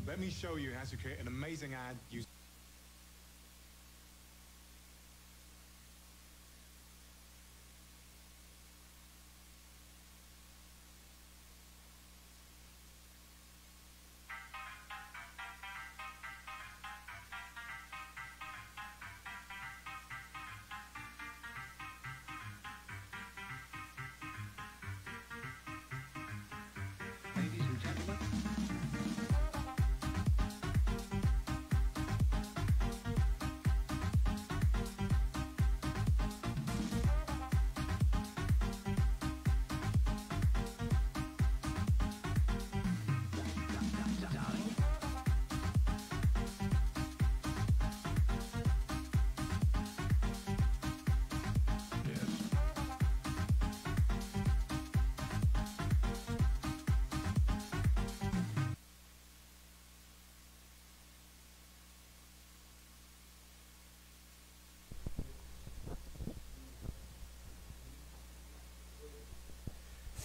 Let me show you how to create an amazing ad using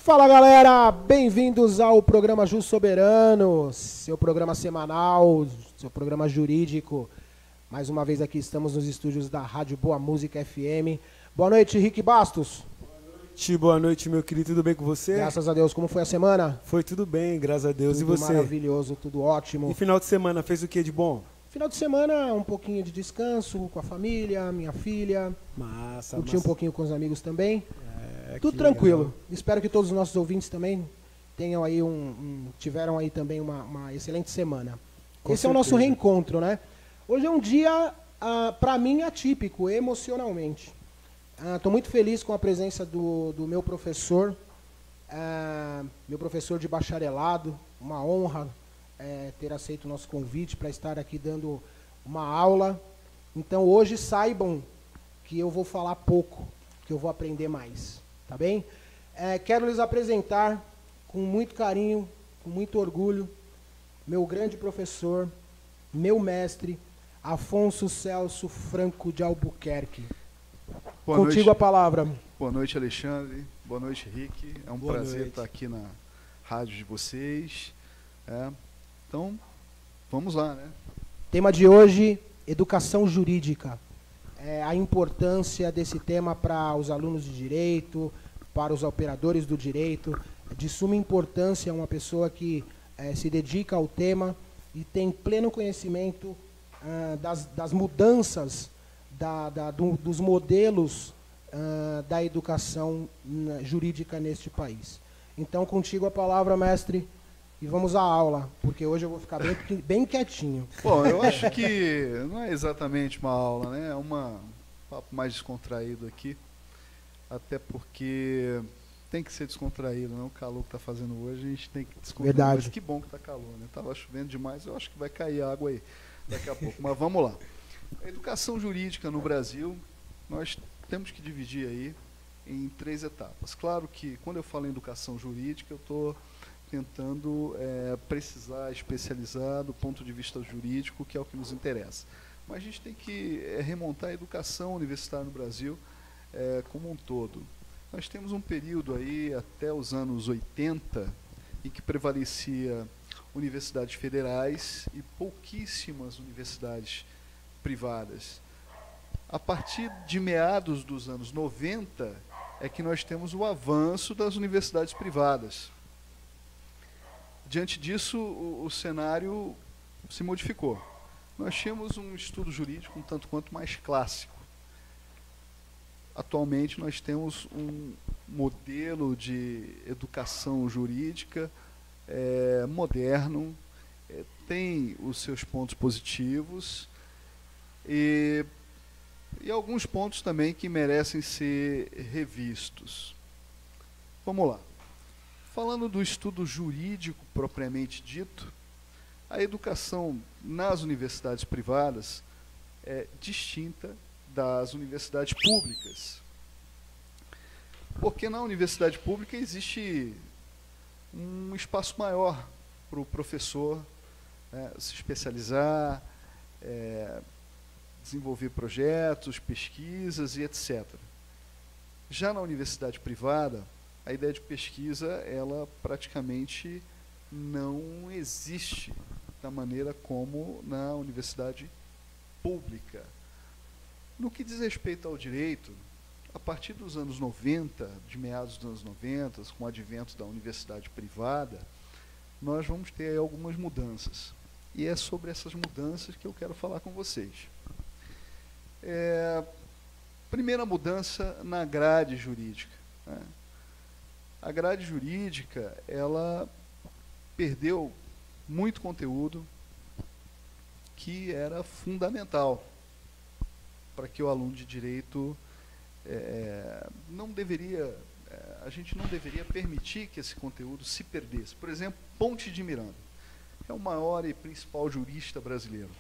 Fala galera, bem-vindos ao programa Ju Soberano, seu programa semanal, seu programa jurídico. Mais uma vez aqui estamos nos estúdios da Rádio Boa Música FM. Boa noite, Rick Bastos. Boa noite, meu querido, tudo bem com você? Graças a Deus, como foi a semana? Foi tudo bem, graças a Deus. Tudo E você? Maravilhoso, tudo ótimo. E final de semana, fez o que de bom? Final de semana, um pouquinho de descanso com a família, minha filha. Massa, Curti um pouquinho com os amigos também. Tudo que tranquilo. legal. Espero que todos os nossos ouvintes também tenham aí tiveram aí também uma excelente semana. Com Esse é o nosso certeza. reencontro, né? Hoje é um dia, para mim, atípico, emocionalmente. Estou muito feliz com a presença do meu professor de bacharelado. Uma honra ter aceito o nosso convite para estar aqui dando uma aula. Então, hoje saibam que eu vou falar pouco, que eu vou aprender mais. Tá bem? Quero lhes apresentar, com muito carinho, com muito orgulho, meu grande professor, meu mestre, Afonso Celso Franco de Albuquerque. Boa Contigo noite. a palavra. Boa noite, Alexandre. Boa noite, Rick. É um Boa prazer noite. estar aqui na rádio de vocês. Então, vamos lá, né? Tema de hoje, educação jurídica. A importância desse tema para os alunos de direito, para os operadores do direito. De suma importância uma pessoa que se dedica ao tema e tem pleno conhecimento das mudanças, dos modelos da educação jurídica neste país. Então, contigo a palavra, mestre, e vamos à aula, porque hoje eu vou ficar bem quietinho. Bom, eu acho que não é exatamente uma aula, né? É um papo mais descontraído aqui. Até porque tem que ser descontraído, né? O calor que está fazendo hoje, a gente tem que descontrair. Verdade. Mas que bom que está calor, né? Estava chovendo demais, eu acho que vai cair água aí daqui a pouco. Mas vamos lá. A educação jurídica no Brasil, nós temos que dividir aí em 3 etapas. Claro que quando eu falo em educação jurídica, eu estou tentando precisar, especializar do ponto de vista jurídico, que é o que nos interessa. Mas a gente tem que remontar a educação universitária no Brasil como um todo. Nós temos um período aí, até os anos 80, em que prevalecia universidades federais e pouquíssimas universidades privadas. A partir de meados dos anos 90, é que nós temos o avanço das universidades privadas. Diante disso, o cenário se modificou. Nós tínhamos um estudo jurídico um tanto quanto mais clássico. Atualmente, nós temos um modelo de educação jurídica moderno, tem os seus pontos positivos e alguns pontos também que merecem ser revistos. Vamos lá. Falando do estudo jurídico propriamente dito, a educação nas universidades privadas é distinta das universidades públicas. Porque na universidade pública existe um espaço maior para o professor se especializar, desenvolver projetos, pesquisas e etc. Já na universidade privada, a ideia de pesquisa, ela praticamente não existe. da maneira como na universidade pública. No que diz respeito ao direito, a partir dos anos 90, de meados dos anos 90, com o advento da universidade privada, nós vamos ter aí algumas mudanças. E é sobre essas mudanças que eu quero falar com vocês. Primeira mudança na grade jurídica, né? A grade jurídica, ela perdeu muito conteúdo que era fundamental para que o aluno de direito a gente não deveria permitir que esse conteúdo se perdesse. Por exemplo, Pontes de Miranda é o maior e principal jurista brasileiro.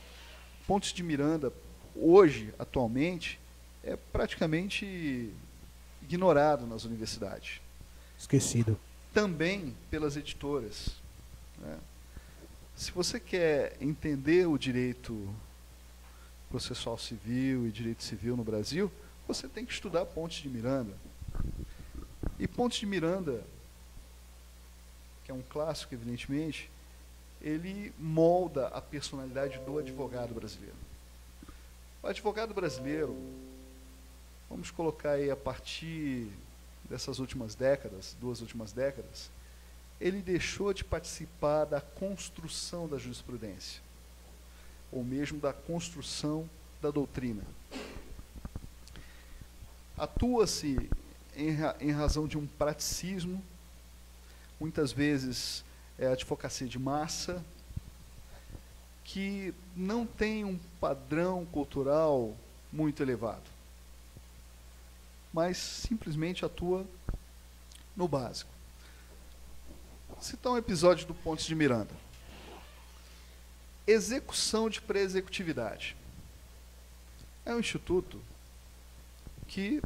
Pontes de Miranda, hoje, atualmente, é praticamente ignorado nas universidades. Esquecido. Também pelas editoras, né? Se você quer entender o direito processual civil e direito civil no Brasil, você tem que estudar Pontes de Miranda. E Pontes de Miranda, que é um clássico, evidentemente, ele molda a personalidade do advogado brasileiro. O advogado brasileiro, vamos colocar aí a partir dessas últimas décadas, 2 últimas décadas, ele deixou de participar da construção da jurisprudência, ou mesmo da construção da doutrina. Atua-se em razão de um praticismo, muitas vezes é a advocacia de massa, que não tem um padrão cultural muito elevado, mas simplesmente atua no básico. Vou citar um episódio do Pontes de Miranda. Execução de pré-executividade. É um instituto que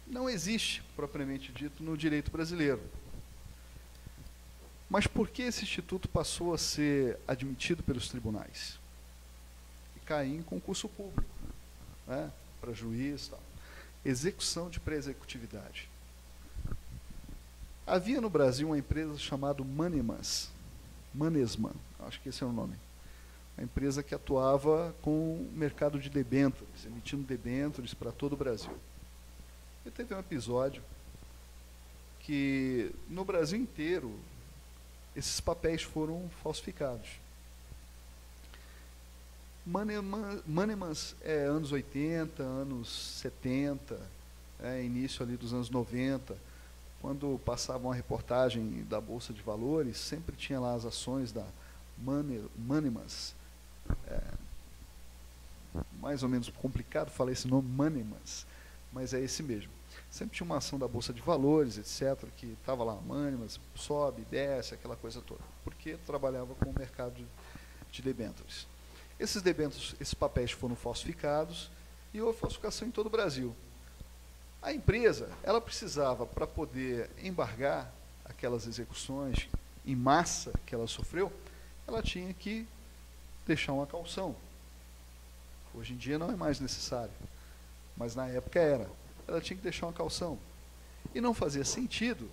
não existe, propriamente dito, no direito brasileiro. Mas por que esse instituto passou a ser admitido pelos tribunais? E cair em concurso público, né, para juiz e tal. Execução de pré-executividade. Havia no Brasil uma empresa chamada Manesman, acho que esse é o nome. Uma empresa que atuava com o mercado de debêntures, emitindo debêntures para todo o Brasil. E teve um episódio que, no Brasil inteiro, esses papéis foram falsificados. Manemans é anos 80, anos 70, início ali dos anos 90, quando passava uma reportagem da Bolsa de Valores, sempre tinha lá as ações da Manemans. Mais ou menos complicado falar esse nome, Manemans, mas é esse mesmo. Sempre tinha uma ação da Bolsa de Valores, etc., que estava lá, Manemans, sobe, desce, aquela coisa toda, porque trabalhava com o mercado de debêntures. Esses debêntures, esses papéis foram falsificados e houve falsificação em todo o Brasil. A empresa, ela precisava, para poder embargar aquelas execuções em massa que ela sofreu, ela tinha que deixar uma caução. Hoje em dia não é mais necessário, mas na época era. Ela tinha que deixar uma caução. E não fazia sentido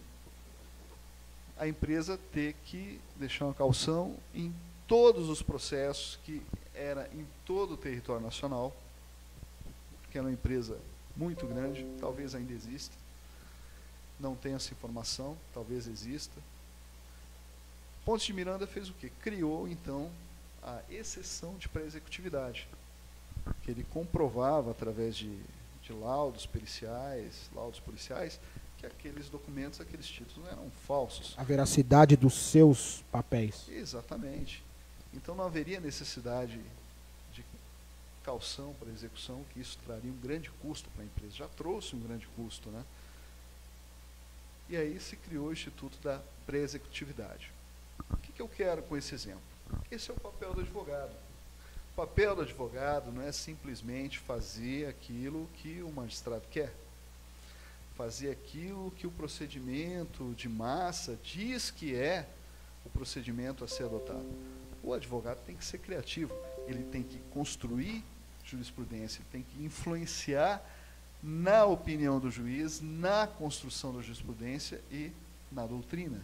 a empresa ter que deixar uma caução em todos os processos que era em todo o território nacional, porque era uma empresa muito grande, talvez ainda exista, não tenho essa informação, talvez exista. Pontes de Miranda fez o quê? Criou, então, a exceção de pré-executividade, que ele comprovava através de laudos policiais, que aqueles documentos, aqueles títulos eram falsos. A veracidade dos seus papéis. Exatamente. Então não haveria necessidade de caução para execução, que isso traria um grande custo para a empresa. Já trouxe um grande custo, né? E aí se criou o Instituto da Pré-Executividade. O que eu quero com esse exemplo? Esse é o papel do advogado. O papel do advogado não é simplesmente fazer aquilo que o magistrado quer, fazer aquilo que o procedimento de massa diz que é o procedimento a ser adotado. O advogado tem que ser criativo, ele tem que construir jurisprudência, ele tem que influenciar na opinião do juiz, na construção da jurisprudência e na doutrina.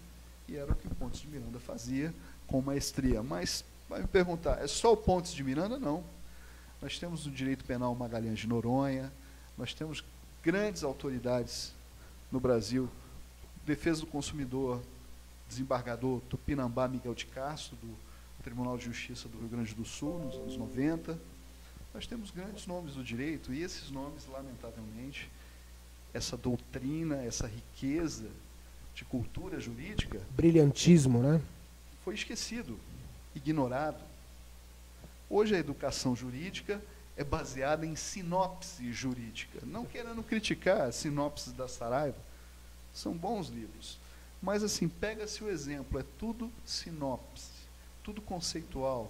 E era o que Pontes de Miranda fazia com maestria, mas Vai me perguntar, é só o Pontes de Miranda? Não. Nós temos no direito penal Magalhães de Noronha, nós temos grandes autoridades no Brasil, defesa do consumidor, desembargador Tupinambá Miguel de Castro, do Tribunal de Justiça do Rio Grande do Sul, nos anos 90. Nós temos grandes nomes do direito, e esses nomes, lamentavelmente, essa doutrina, essa riqueza de cultura jurídica, Brilhantismo, né? foi esquecido, ignorado. Hoje a educação jurídica é baseada em sinopse jurídica. Não querendo criticar a sinopse da Saraiva, são bons livros. Mas assim, pega-se o exemplo, é tudo sinopse, tudo conceitual,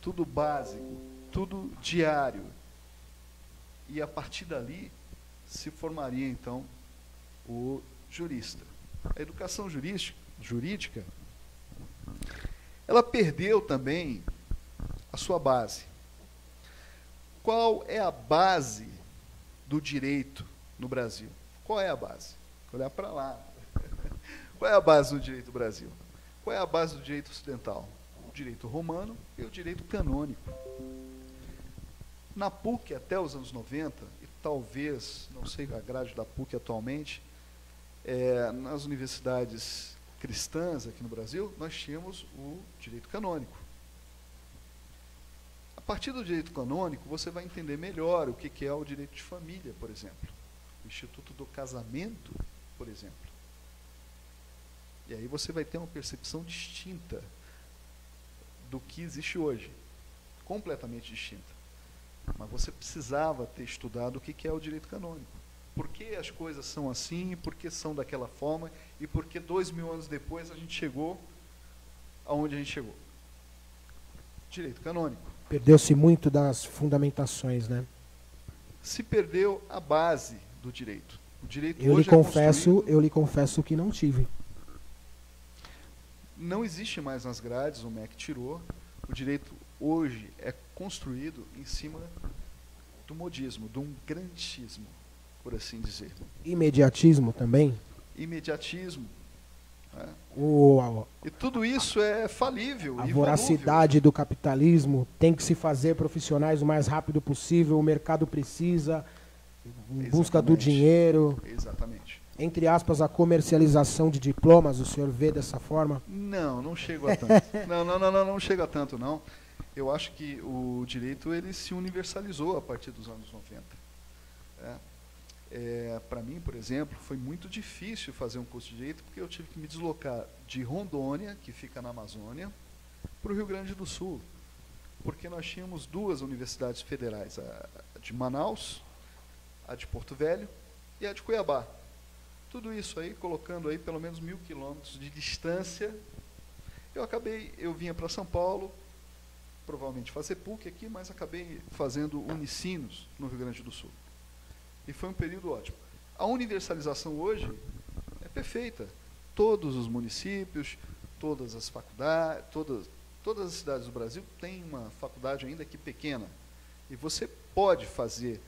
tudo básico, tudo diário. E a partir dali se formaria então o jurista. A educação jurídica, ela perdeu também a sua base. Qual é a base do direito no Brasil? Qual é a base? Vou olhar para lá. Qual é a base do direito do Brasil? Qual é a base do direito ocidental? O direito romano e o direito canônico. Na PUC, até os anos 90, e talvez, não sei a grade da PUC atualmente, nas universidades cristãs aqui no Brasil, nós tínhamos o direito canônico. A partir do direito canônico, você vai entender melhor o que é o direito de família, por exemplo. O Instituto do Casamento, por exemplo. E aí você vai ter uma percepção distinta do que existe hoje. Completamente distinta. Mas você precisava ter estudado o que é o direito canônico. Por que as coisas são assim, por que são daquela forma, e por que 2000 anos depois a gente chegou aonde a gente chegou. Direito canônico. Perdeu-se muito das fundamentações, né? Se perdeu a base do direito. O direito Eu hoje lhe confesso que não tive. Não existe mais nas grades, o MEC tirou. O direito hoje é construído em cima do modismo, de um grantismo, por assim dizer. Imediatismo também? Imediatismo. Né? A E tudo isso é falível. E voracidade do capitalismo, tem que se fazer profissionais o mais rápido possível, o mercado precisa, em busca do dinheiro. Exatamente. Entre aspas, a comercialização de diplomas, o senhor vê dessa forma? Não chego a tanto. não chega a tanto, não. Eu acho que o direito ele se universalizou a partir dos anos 90. Para mim, por exemplo, foi muito difícil fazer um curso de direito, porque eu tive que me deslocar de Rondônia, que fica na Amazônia, para o Rio Grande do Sul, porque nós tínhamos duas universidades federais, a de Manaus, a de Porto Velho e a de Cuiabá. Tudo isso aí, colocando aí pelo menos 1000 quilômetros de distância, eu vinha para São Paulo, provavelmente fazer PUC aqui, mas acabei fazendo Unicinos no Rio Grande do Sul. E foi um período ótimo. A universalização hoje é perfeita. Todos os municípios, todas as faculdades, todas as cidades do Brasil têm uma faculdade ainda que pequena. E você pode fazer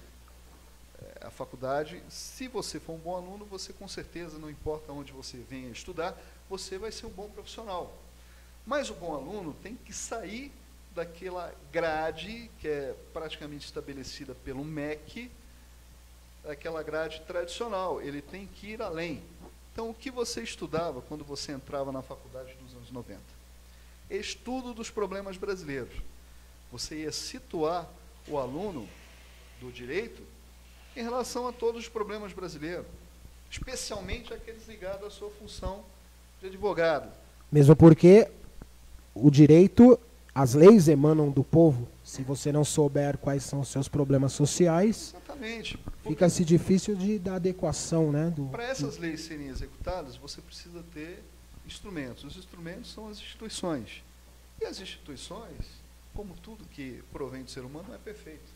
a faculdade, se você for um bom aluno, você com certeza, não importa onde você venha estudar, você vai ser um bom profissional. Mas o bom aluno tem que sair daquela grade que é praticamente estabelecida pelo MEC, aquela grade tradicional, ele tem que ir além. Então, o que você estudava quando você entrava na faculdade dos anos 90? Estudo dos problemas brasileiros. Você ia situar o aluno do direito em relação a todos os problemas brasileiros, especialmente aqueles ligados à sua função de advogado. Mesmo porque o direito, as leis emanam do povo. Se você não souber quais são os seus problemas sociais, exatamente, fica-se difícil da adequação, né? Para essas leis serem executadas, você precisa ter instrumentos. Os instrumentos são as instituições. E as instituições, como tudo que provém do ser humano, não é perfeito.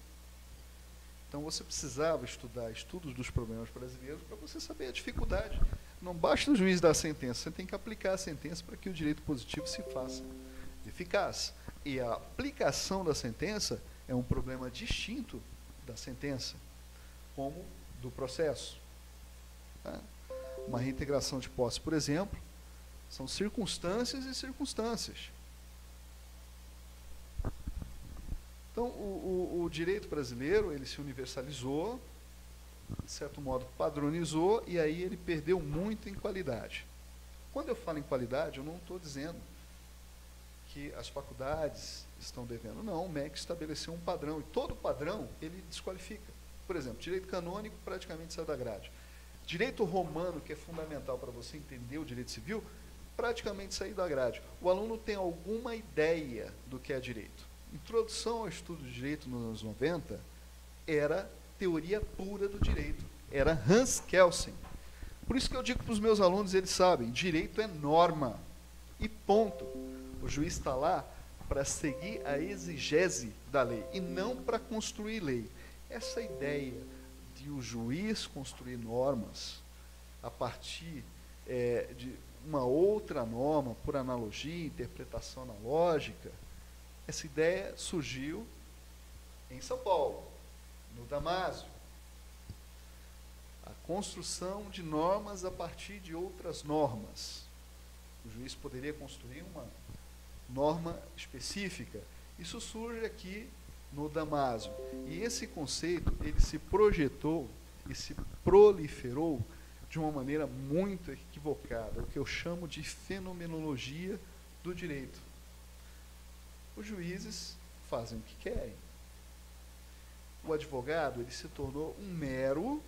Então você precisava estudar estudos dos problemas brasileiros para você saber a dificuldade. Não basta o juiz dar a sentença, você tem que aplicar a sentença para que o direito positivo se faça eficaz. E a aplicação da sentença é um problema distinto da sentença, como do processo. Tá? Uma reintegração de posse, por exemplo, são circunstâncias e circunstâncias. Então, o direito brasileiro, ele se universalizou, de certo modo padronizou, e aí ele perdeu muito em qualidade. Quando eu falo em qualidade, eu não estou dizendo que as faculdades estão devendo. Não, o MEC estabeleceu um padrão, e todo padrão ele desqualifica. Por exemplo, direito canônico praticamente saiu da grade. Direito romano, que é fundamental para você entender o direito civil, praticamente saiu da grade. O aluno tem alguma ideia do que é direito. Introdução ao estudo de direito nos anos 90 era teoria pura do direito. Era Hans Kelsen. Por isso que eu digo para os meus alunos, eles sabem, direito é norma. E ponto. O juiz está lá para seguir a exigese da lei e não para construir lei. Essa ideia de o juiz construir normas a partir de uma outra norma, por analogia, interpretação analógica, essa ideia surgiu em São Paulo, no Damásio. A construção de normas a partir de outras normas. O juiz poderia construir uma norma específica. Isso surge aqui no Damásio. E esse conceito, ele se projetou e se proliferou de uma maneira muito equivocada, o que eu chamo de fenomenologia do direito. Os juízes fazem o que querem. O advogado, ele se tornou um mero,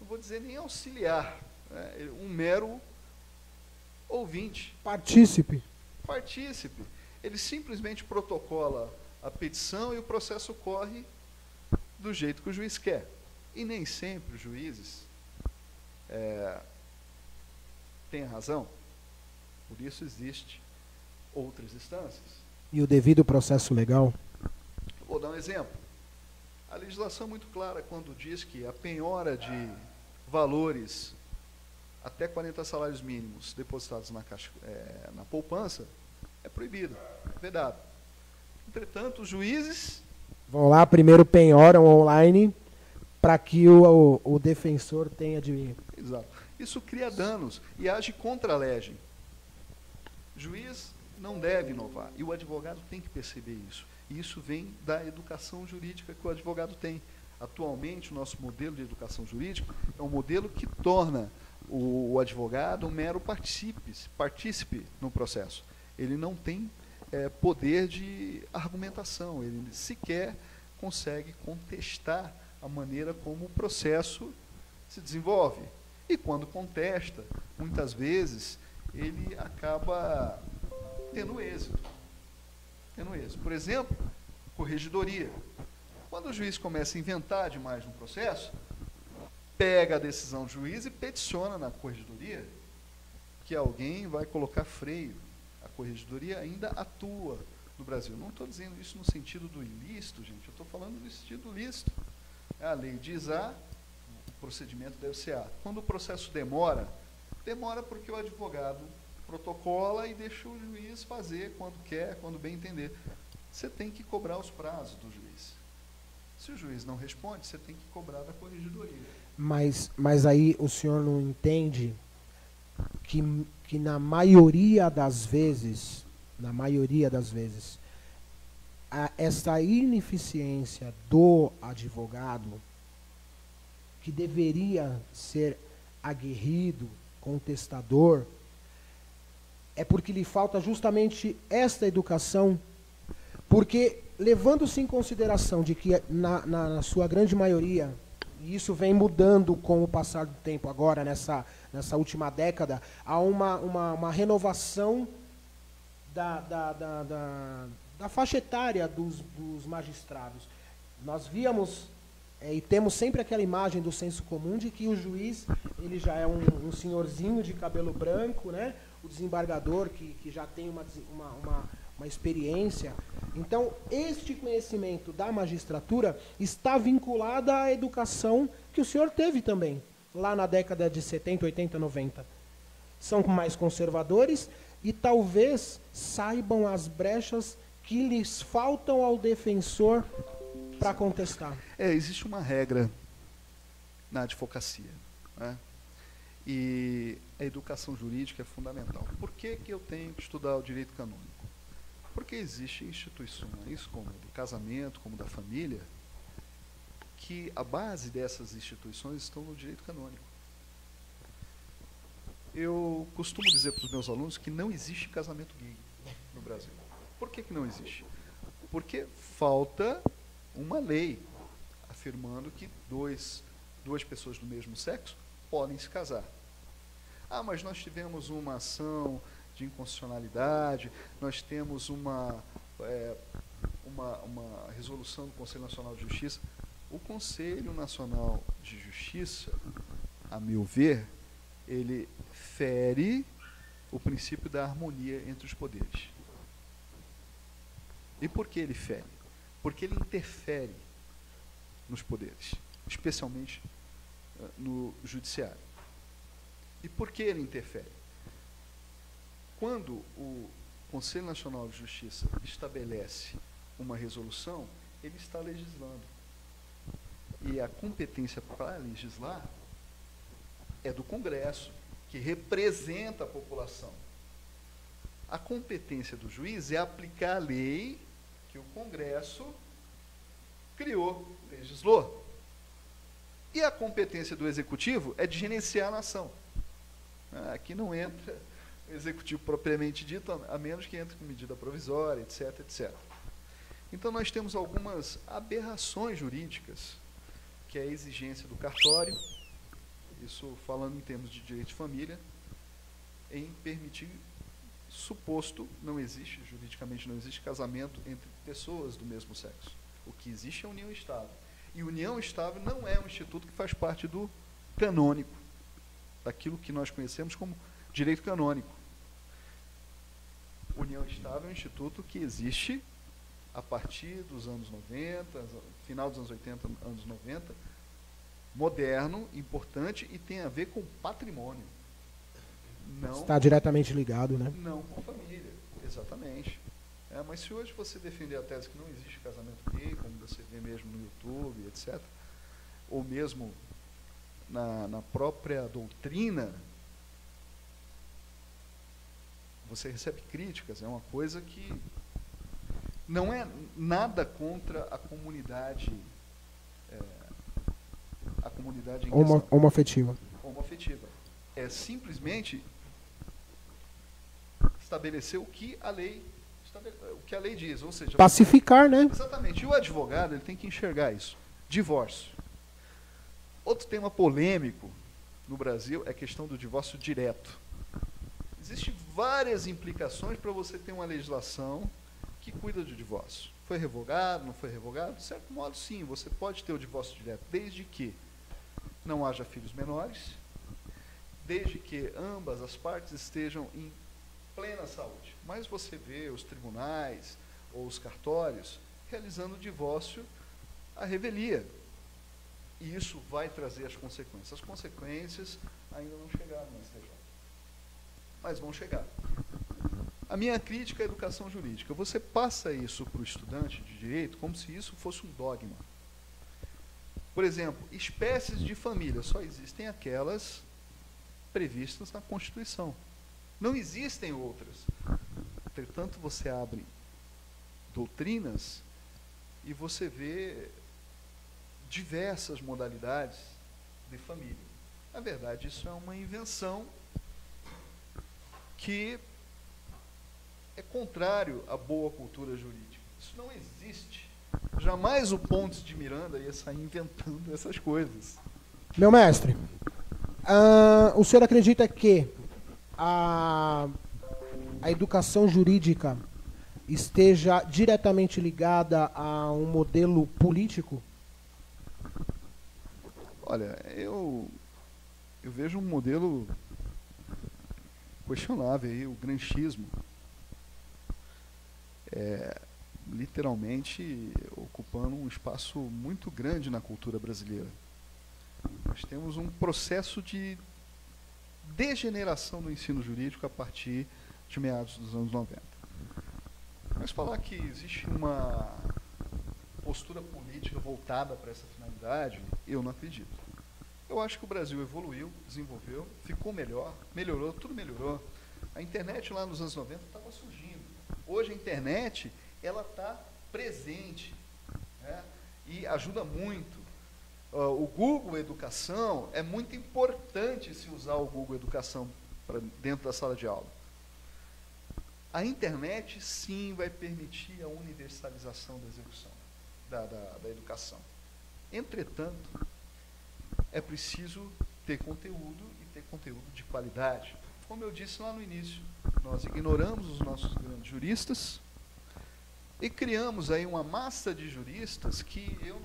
não vou dizer nem auxiliar, né, um mero ouvinte. Partícipe. Partícipe. Ele simplesmente protocola a petição e o processo corre do jeito que o juiz quer. E nem sempre os juízes têm razão. Por isso existe outras instâncias. E o devido processo legal? Vou dar um exemplo. A legislação é muito clara quando diz que a penhora de valores até 40 salários mínimos depositados na poupança é proibido, é vedado. Entretanto, os juízes vão lá, primeiro penhoram online para que o defensor tenha de... Exato. Isso cria danos e age contra a lei. O juiz não deve inovar e o advogado tem que perceber isso. E isso vem da educação jurídica que o advogado tem. Atualmente, o nosso modelo de educação jurídica é um modelo que torna o advogado um mero partícipe no processo. Ele não tem poder de argumentação, ele sequer consegue contestar a maneira como o processo se desenvolve. E quando contesta, muitas vezes, ele acaba tendo êxito. Por exemplo, corregedoria. Quando o juiz começa a inventar demais no processo, pega a decisão do juiz e peticiona na corregedoria que alguém vai colocar freio. A corregedoria ainda atua no Brasil. Não estou dizendo isso no sentido do ilícito, gente. Eu estou falando no sentido lícito. A lei diz A, o procedimento deve ser A. Quando o processo demora porque o advogado protocola e deixa o juiz fazer quando quer, quando bem entender. Você tem que cobrar os prazos do juiz. Se o juiz não responde, você tem que cobrar da corregedoria. Mas aí o senhor não entende que na maioria das vezes, essa ineficiência do advogado, que deveria ser aguerrido, contestador, é porque lhe falta justamente esta educação, porque levando-se em consideração de que na sua grande maioria, e isso vem mudando com o passar do tempo agora, nessa última década, há uma renovação da faixa etária dos magistrados. Nós víamos e temos sempre aquela imagem do senso comum de que o juiz ele já é um senhorzinho de cabelo branco, né? O desembargador que já tem uma experiência. Então, este conhecimento da magistratura está vinculado à educação que o senhor teve também, lá na década de 70, 80, 90. São mais conservadores e talvez saibam as brechas que lhes faltam ao defensor para contestar. Existe uma regra na advocacia, né? E a educação jurídica é fundamental. Por que eu tenho que estudar o direito canônico? Porque existem instituições, como do casamento, como da família, que a base dessas instituições estão no direito canônico. Eu costumo dizer para os meus alunos que não existe casamento gay no Brasil. Por que não existe? Porque falta uma lei afirmando que duas pessoas do mesmo sexo podem se casar. Ah, mas nós tivemos uma ação de inconstitucionalidade, nós temos uma resolução do Conselho Nacional de Justiça. O Conselho Nacional de Justiça, a meu ver, ele fere o princípio da harmonia entre os poderes. E por que ele fere? Porque ele interfere nos poderes, especialmente no judiciário. E por que ele interfere? Quando o Conselho Nacional de Justiça estabelece uma resolução, ele está legislando. E a competência para legislar é do Congresso, que representa a população. A competência do juiz é aplicar a lei que o Congresso criou, legislou. E a competência do Executivo é de gerenciar a nação. Aqui não entra o Executivo propriamente dito, a menos que entre com medida provisória, etc, etc. Então, nós temos algumas aberrações jurídicas, que é a exigência do cartório, isso falando em termos de direito de família, em permitir, suposto, não existe, juridicamente não existe casamento entre pessoas do mesmo sexo. O que existe é união estável. E união estável não é um instituto que faz parte do canônico, daquilo que nós conhecemos como direito canônico. União estável é um instituto que existe a partir dos anos 90, final dos anos 80, anos 90, moderno, importante e tem a ver com patrimônio. Não Está diretamente ligado, né? Não com família, exatamente. Mas se hoje você defender a tese que não existe casamento gay, como você vê mesmo no YouTube, etc., ou mesmo na própria doutrina, você recebe críticas, é uma coisa que não é nada contra a comunidade em questão. Homoafetiva. Homoafetiva. É simplesmente estabelecer o que a lei diz, ou seja, Pacificar, né? exatamente. E o advogado ele tem que enxergar isso. Divórcio. Outro tema polêmico no Brasil é a questão do divórcio direto. Existem várias implicações para você ter uma legislação que cuida do divórcio. Foi revogado, não foi revogado? De certo modo, sim, você pode ter o divórcio direto, desde que não haja filhos menores, desde que ambas as partes estejam em plena saúde. Mas você vê os tribunais ou os cartórios realizando o divórcio à revelia. E isso vai trazer as consequências. As consequências ainda não chegaram no STJ, mas vão chegar. A minha crítica à educação jurídica. Você passa isso para o estudante de direito como se isso fosse um dogma. Por exemplo, espécies de família. Só existem aquelas previstas na Constituição. Não existem outras. Entretanto, você abre doutrinas e você vê diversas modalidades de família. Na verdade, isso é uma invenção que é contrário à boa cultura jurídica. Isso não existe. Jamais o Pontes de Miranda ia sair inventando essas coisas. Meu mestre, o senhor acredita que a educação jurídica esteja diretamente ligada a um modelo político? Olha, eu vejo um modelo questionável aí, o granchismo. Literalmente ocupando um espaço muito grande na cultura brasileira. Nós temos um processo de degeneração do ensino jurídico a partir de meados dos anos 90. Mas falar que existe uma postura política voltada para essa finalidade, eu não acredito. Eu acho que o Brasil evoluiu, desenvolveu, ficou melhor, melhorou, tudo melhorou. A internet lá nos anos 90 estava surgindo. Hoje a internet, ela está presente, né? E ajuda muito. O Google Educação, é muito importante se usar o Google Educação dentro da sala de aula. A internet, sim, vai permitir a universalização da execução, da educação. Entretanto, é preciso ter conteúdo e ter conteúdo de qualidade. Como eu disse lá no início, nós ignoramos os nossos grandes juristas e criamos aí uma massa de juristas que eu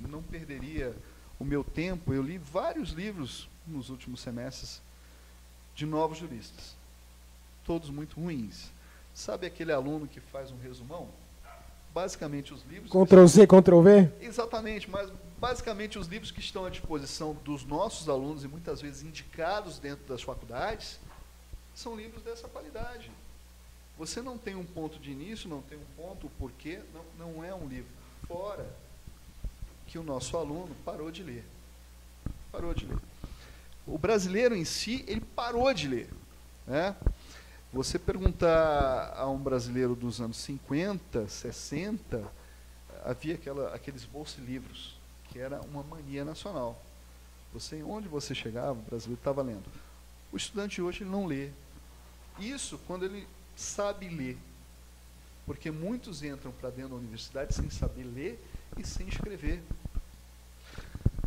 não perderia o meu tempo. Eu li vários livros nos últimos semestres de novos juristas, todos muito ruins. Sabe aquele aluno que faz um resumão? Basicamente os livros... Ctrl C, Ctrl V? Exatamente, mas basicamente os livros que estão à disposição dos nossos alunos e muitas vezes indicados dentro das faculdades, são livros dessa qualidade. Você não tem um ponto de início, não tem um ponto, o porquê, não é um livro. Fora que o nosso aluno parou de ler. Parou de ler. O brasileiro em si, ele parou de ler, né? Você perguntar a um brasileiro dos anos 50, 60, havia aqueles bolsa-livros, que era uma mania nacional. Onde você chegava, o brasileiro estava lendo. O estudante hoje ele não lê. Isso quando ele sabe ler. Porque muitos entram para dentro da universidade sem saber ler e sem escrever.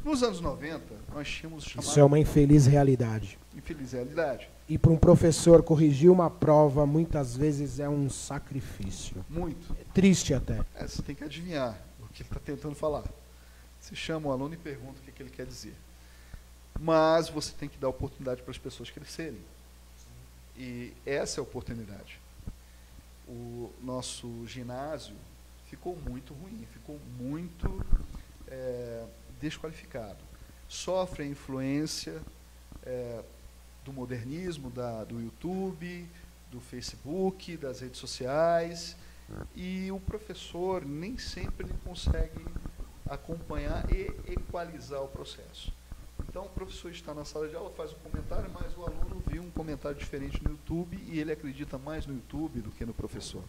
Nos anos 90, nós tínhamos chamado... Isso é uma infeliz realidade. Infeliz realidade. E para um professor corrigir uma prova, muitas vezes é um sacrifício. Muito. É triste até. Você tem que adivinhar o que ele está tentando falar. Você chama o aluno e pergunta o que ele quer dizer. Mas você tem que dar oportunidade para as pessoas crescerem. E essa é a oportunidade. O nosso ginásio ficou muito ruim, ficou muito desqualificado. Sofre a influência do modernismo, do YouTube, do Facebook, das redes sociais, e o professor nem sempre ele consegue acompanhar e equalizar o processo. Então, o professor está na sala de aula, faz um comentário, mas o aluno viu um comentário diferente no YouTube e ele acredita mais no YouTube do que no professor.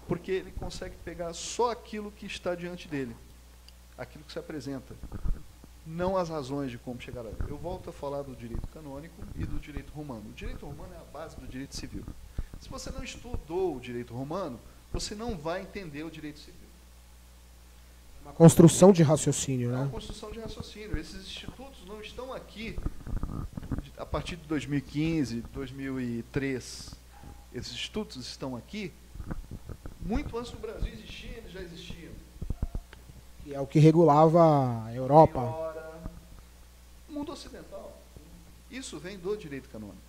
Porque ele consegue pegar só aquilo que está diante dele, aquilo que se apresenta, não as razões de como chegar ali. Eu volto a falar do direito canônico e do direito romano. O direito romano é a base do direito civil. Se você não estudou o direito romano, você não vai entender o direito civil. Uma construção de raciocínio, É uma né? construção de raciocínio. Esses institutos não estão aqui a partir de 2015, 2003. Esses institutos estão aqui muito antes do Brasil existir, eles já existiam. Que é o que regulava a Europa. Ora, mundo ocidental. Isso vem do direito canônico.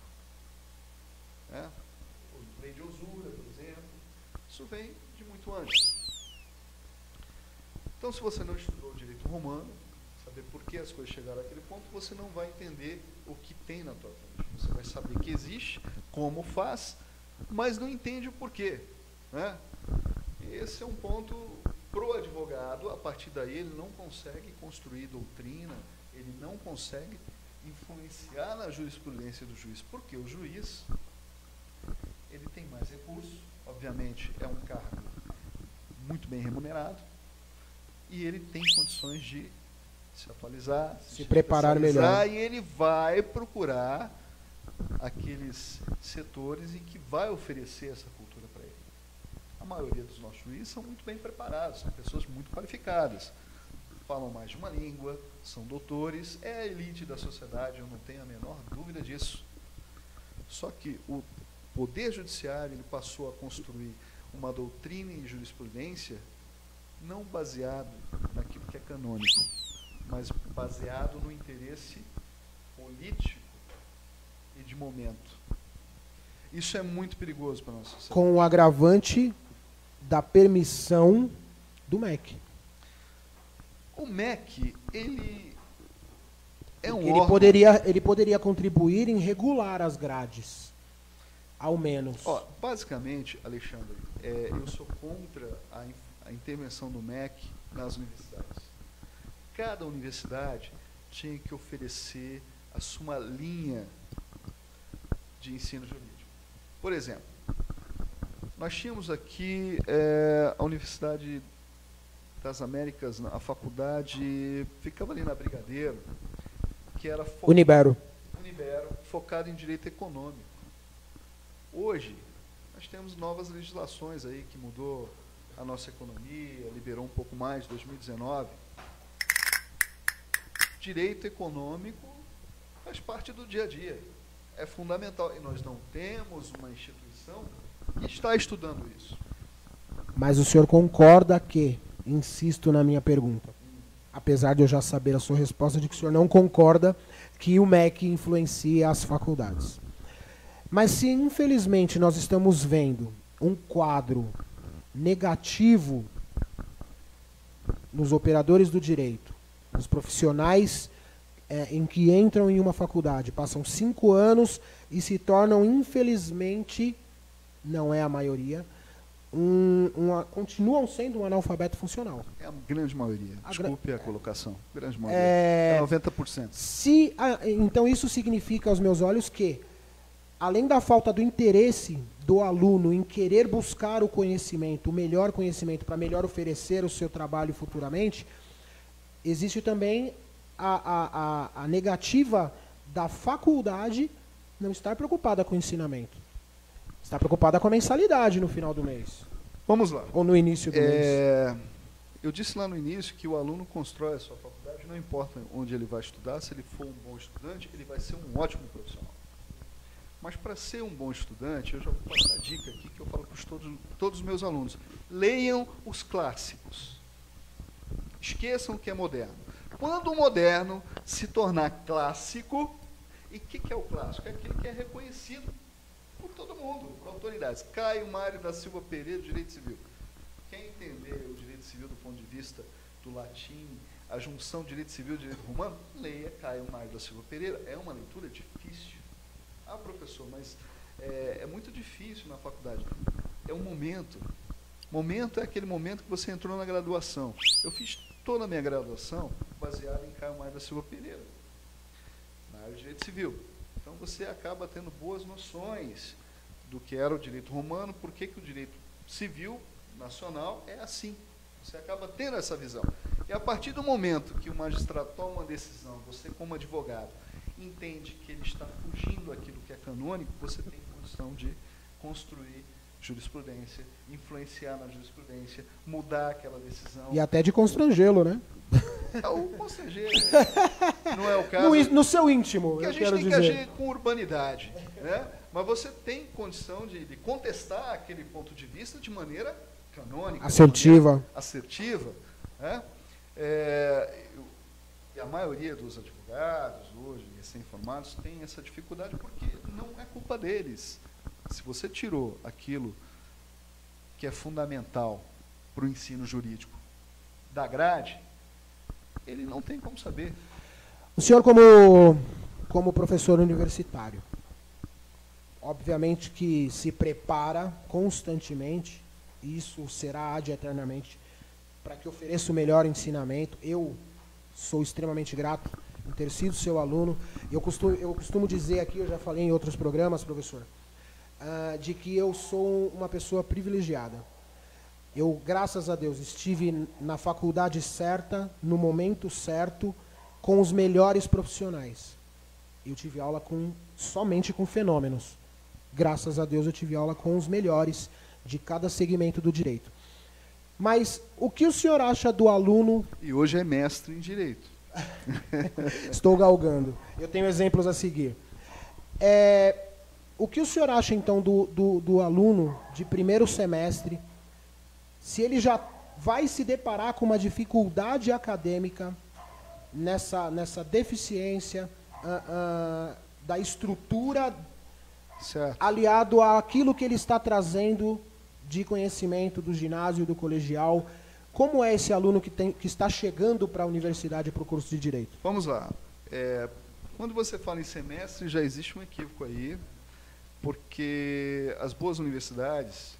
Lei de usura, por exemplo. Isso vem de muito antes. Então, se você não estudou o direito romano, saber por que as coisas chegaram àquele ponto, você não vai entender o que tem na tua frente. Você vai saber que existe, como faz, mas não entende o porquê, né? Esse é um ponto pro advogado. A partir daí ele não consegue construir doutrina, ele não consegue influenciar na jurisprudência do juiz, porque o juiz ele tem mais recursos, obviamente é um cargo muito bem remunerado, e ele tem condições de se atualizar, Se preparar melhor. e ele vai procurar aqueles setores em que vai oferecer essa cultura para ele. A maioria dos nossos juízes são muito bem preparados, são pessoas muito qualificadas, falam mais de uma língua, são doutores, é a elite da sociedade, eu não tenho a menor dúvida disso. Só que o Poder Judiciário ele passou a construir uma doutrina e jurisprudência não baseado naquilo que é canônico, mas baseado no interesse político e de momento. Isso é muito perigoso para a nossa sociedade. Com o agravante da permissão do MEC. O MEC, ele é um Ele órgão... ele poderia contribuir em regular as grades, ao menos. Basicamente, Alexandre, eu sou contra a intervenção do MEC nas universidades. Cada universidade tinha que oferecer a sua linha de ensino jurídico. Por exemplo, Nós tínhamos aqui a Universidade das Américas, a faculdade, ficava ali na Brigadeiro, que era Unibero. focada em direito econômico. Hoje, nós temos novas legislações aí que mudou a nossa economia, liberou um pouco mais, 2019. Direito econômico faz parte do dia a dia, é fundamental. E nós não temos uma instituição que está estudando isso. Mas o senhor concorda que, insisto na minha pergunta, apesar de eu já saber a sua resposta, de que o senhor não concorda que o MEC influencia as faculdades. Mas se, infelizmente, nós estamos vendo um quadro negativo nos operadores do direito, nos profissionais em que entram em uma faculdade, passam 5 anos e se tornam, infelizmente, não é a maioria, continuam sendo um analfabeto funcional. É a grande maioria. Desculpe a colocação. Grande maioria. É 90%. Então isso significa aos meus olhos que, além da falta do interesse do aluno em querer buscar o conhecimento, o melhor conhecimento para melhor oferecer o seu trabalho futuramente, existe também a negativa da faculdade não estar preocupada com o ensinamento. Está preocupada com a mensalidade no final do mês. Vamos lá. Ou no início do mês. Eu disse lá no início que o aluno constrói a sua faculdade, não importa onde ele vai estudar, se ele for um bom estudante, ele vai ser um ótimo profissional. Mas para ser um bom estudante, eu já vou passar a dica aqui que eu falo para todos os meus alunos. Leiam os clássicos. Esqueçam o que é moderno. Quando o moderno se tornar clássico, e o que é o clássico? É aquele que é reconhecido por todo mundo, por autoridades. Caio Mário da Silva Pereira, Direito Civil. Quem entender o Direito Civil do ponto de vista do latim, a junção Direito Civil e Direito Romano, leia Caio Mário da Silva Pereira. É uma leitura difícil. Ah, professor, mas é muito difícil na faculdade. É um momento. Momento é aquele momento que você entrou na graduação. Eu fiz toda a minha graduação baseada em Caio Mário da Silva Pereira, na área de Direito Civil. Então você acaba tendo boas noções do que era o direito romano, por que o direito civil nacional é assim. Você acaba tendo essa visão. E a partir do momento que o magistrado toma uma decisão, você como advogado entende que ele está fugindo daquilo que é canônico, você tem condição de construir jurisprudência, influenciar na jurisprudência, mudar aquela decisão. E até de constrangê-lo, né? O constrangê, não é o caso. No seu íntimo, que eu a gente quero tem que dizer. agir com urbanidade, né? Mas você tem condição de contestar aquele ponto de vista de maneira canônica, assertiva, assertiva, né? E a maioria dos advogados hoje, recém-formados, tem essa dificuldade porque não é culpa deles. Se você tirou aquilo que é fundamental para o ensino jurídico da grade, ele não tem como saber. O senhor, como professor universitário, obviamente que se prepara constantemente, isso será ad eternamente, para que ofereça o melhor ensinamento. Eu sou extremamente grato em ter sido seu aluno. Eu costumo dizer aqui, eu já falei em outros programas, professor, de que eu sou uma pessoa privilegiada. Eu, graças a Deus, estive na faculdade certa, no momento certo, com os melhores profissionais. Eu tive aula somente com fenômenos. Graças a Deus eu tive aula com os melhores de cada segmento do direito. Mas o que o senhor acha do aluno... E hoje é mestre em direito. Estou galgando. Eu tenho exemplos a seguir. O que o senhor acha, então, do aluno de primeiro semestre, se ele já vai se deparar com uma dificuldade acadêmica nessa deficiência da estrutura, certo, aliado àquilo que ele está trazendo de conhecimento do ginásio e do colegial? Como é esse aluno que está chegando para a universidade para o curso de Direito? Vamos lá. Quando você fala em semestre, já existe um equívoco aí, porque as boas universidades,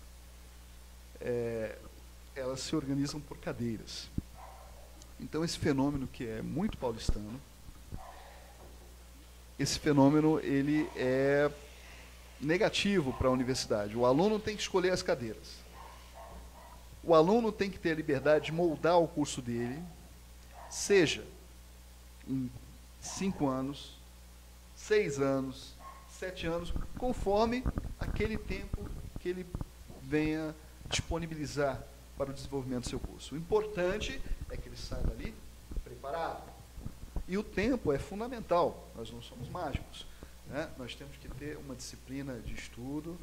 elas se organizam por cadeiras. Então, esse fenômeno que é muito paulistano, esse fenômeno ele é negativo para a universidade. O aluno tem que escolher as cadeiras. O aluno tem que ter a liberdade de moldar o curso dele, seja em 5 anos, 6 anos, 7 anos, conforme aquele tempo que ele venha disponibilizar para o desenvolvimento do seu curso. O importante é que ele saia dali preparado. E o tempo é fundamental, nós não somos mágicos, né? Nós temos que ter uma disciplina de estudo,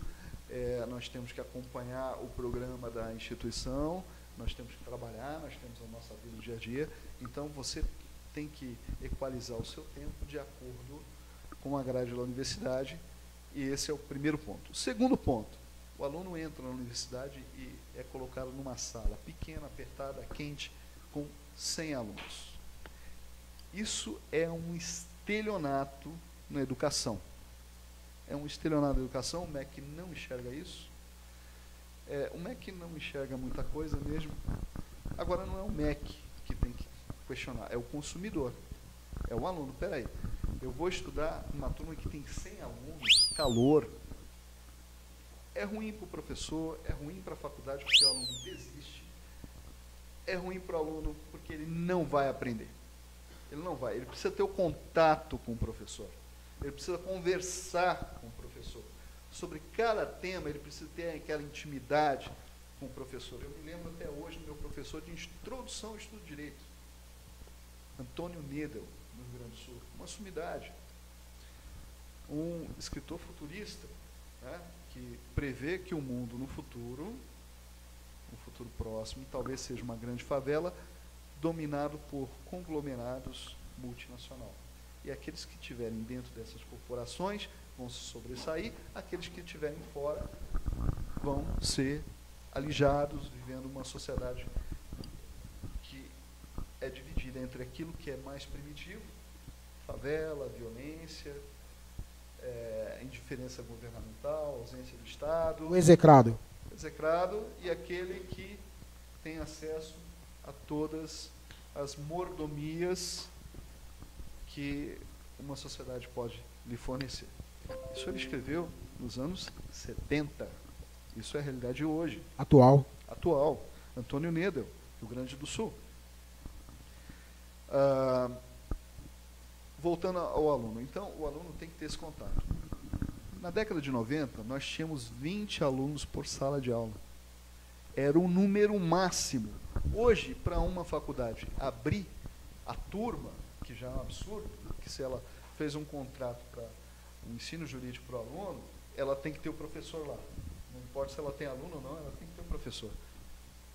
nós temos que acompanhar o programa da instituição, nós temos que trabalhar, nós temos a nossa vida do dia a dia, então você tem que equalizar o seu tempo de acordo com a grade da universidade, e esse é o primeiro ponto. O segundo ponto, o aluno entra na universidade e é colocado numa sala pequena, apertada, quente, com 100 alunos. Isso é um estelionato na educação. É um estelionato na educação, o MEC não enxerga isso. O MEC não enxerga muita coisa mesmo. Agora, não é o MEC que tem que questionar, é o consumidor, é o aluno. Espera aí, eu vou estudar uma turma que tem 100 alunos, calor. É ruim para o professor, é ruim para a faculdade porque o aluno desiste. É ruim para o aluno porque ele não vai aprender. Ele não vai, ele precisa ter o contato com o professor. Ele precisa conversar com o professor. Sobre cada tema, ele precisa ter aquela intimidade com o professor. Eu me lembro até hoje do meu professor de introdução ao estudo de direito, Antônio Nedel, no Rio Grande do Sul, uma sumidade. Um escritor futurista, né, que prevê que o mundo no futuro próximo, talvez seja uma grande favela, dominado por conglomerados multinacionais. E aqueles que estiverem dentro dessas corporações vão se sobressair, aqueles que estiverem fora vão ser alijados, vivendo uma sociedade que é dividida entre aquilo que é mais primitivo, favela, violência, indiferença governamental, ausência do Estado, O execrado. e aquele que tem acesso a todas as mordomias que uma sociedade pode lhe fornecer. Isso ele escreveu nos anos 70. Isso é a realidade hoje. Atual. Antônio Nedel, Rio Grande do Sul. Voltando ao aluno. Então, o aluno tem que ter esse contato. Na década de 90, nós tínhamos 20 alunos por sala de aula. Era o número máximo. Hoje, para uma faculdade abrir a turma, que já é um absurdo, que se ela fez um contrato para um ensino jurídico para o aluno, ela tem que ter o professor lá. Não importa se ela tem aluno ou não, ela tem que ter o professor.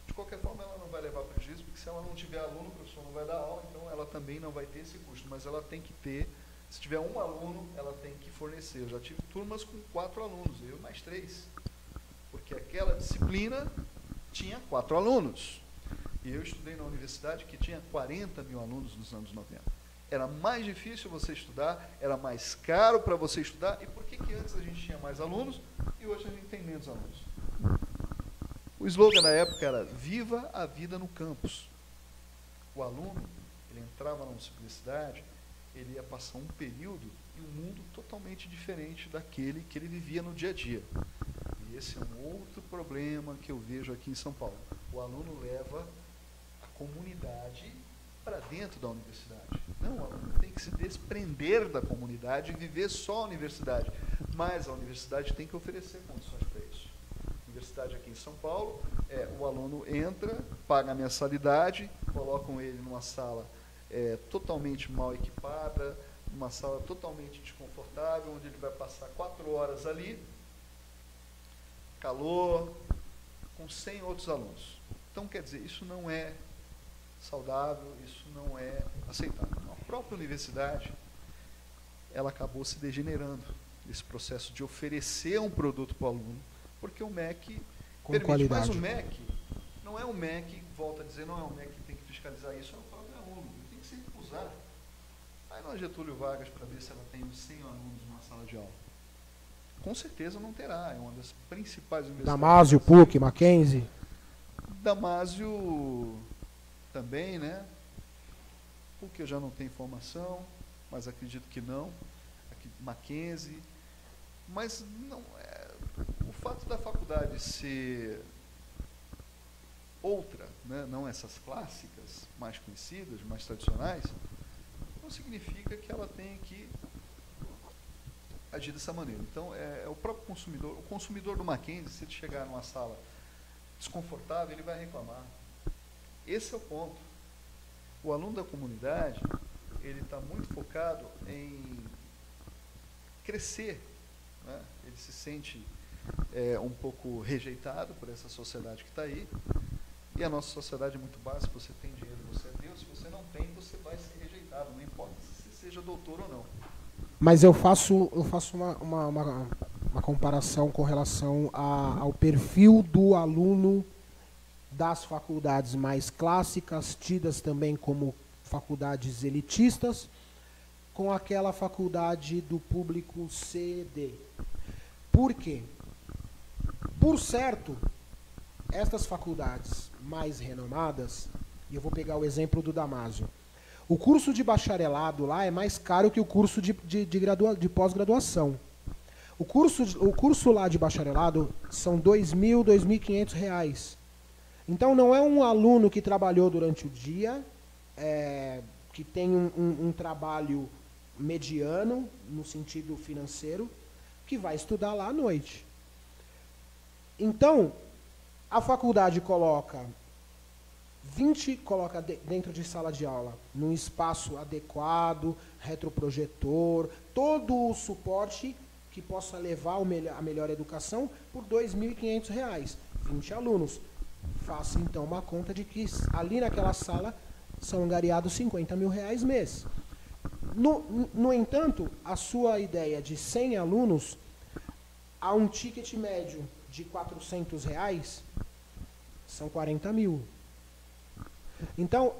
De qualquer forma, ela não vai levar prejuízo, porque se ela não tiver aluno, o professor não vai dar aula, então ela também não vai ter esse custo, mas ela tem que ter, se tiver um aluno, ela tem que fornecer. Eu já tive turmas com 4 alunos, eu mais 3, porque aquela disciplina tinha 4 alunos. E eu estudei na universidade que tinha 40 mil alunos nos anos 90. Era mais difícil você estudar, era mais caro para você estudar. E por que antes a gente tinha mais alunos e hoje a gente tem menos alunos? O slogan da época era "Viva a vida no campus". O aluno, ele entrava na universidade, ele ia passar um período em um mundo totalmente diferente daquele que ele vivia no dia a dia. E esse é um outro problema que eu vejo aqui em São Paulo. O aluno leva a comunidade para dentro da universidade. Não, o aluno tem que se desprender da comunidade e viver só a universidade. Mas a universidade tem que oferecer condições para isso. A universidade aqui em São Paulo, o aluno entra, paga a mensalidade, colocam ele numa sala totalmente mal equipada, numa sala totalmente desconfortável, onde ele vai passar 4 horas ali, calor, com 100 outros alunos. Então, quer dizer, isso não é saudável, isso não é aceitável. A própria universidade, ela acabou se degenerando nesse processo de oferecer um produto para o aluno, porque o MEC Com permite. qualidade. Mas o MEC não é o MEC, volta a dizer, não é o MEC que tem que fiscalizar isso, é o próprio aluno, ele tem que se recusar. Aí nós Getúlio Vargas para ver se ela tem uns 100 alunos numa sala de aula. Com certeza não terá, é uma das principais universidades. Damásio, PUC, Mackenzie. Damásio também, né? PUC eu já não tenho informação, mas acredito que não. Aqui, Mackenzie. Mas não o fato da faculdade ser outra, né, não essas clássicas, mais conhecidas, mais tradicionais, não significa que ela tenha que agir dessa maneira. Então, é o próprio o consumidor do Mackenzie, se ele chegar numa sala desconfortável, ele vai reclamar. Esse é o ponto. O aluno da comunidade, ele está muito focado em crescer, né? Ele se sente um pouco rejeitado por essa sociedade que está aí, e a nossa sociedade é muito básica: você tem dinheiro, você é Deus; se você não tem, você vai ser rejeitado, não importa se seja doutor ou não. Mas eu faço uma comparação com relação ao perfil do aluno das faculdades mais clássicas, tidas também como faculdades elitistas, com aquela faculdade do público C/D. Por quê? Por certo, estas faculdades mais renomadas, e eu vou pegar o exemplo do Damásio, o curso de bacharelado lá é mais caro que o curso de pós-graduação. O curso lá de bacharelado são R$ 2.000, R$ 2.500. Então não é um aluno que trabalhou durante o dia, que tem um trabalho mediano, no sentido financeiro, que vai estudar lá à noite. Então, a faculdade coloca dentro de sala de aula, num espaço adequado, retroprojetor, todo o suporte que possa levar a melhor educação por R$ 2.500, 20 alunos. Faça então uma conta de que ali naquela sala são angariados R$ 50 mil mês. No entanto, a sua ideia de 100 alunos, a um ticket médio de R$ 400, são 40 mil. Então,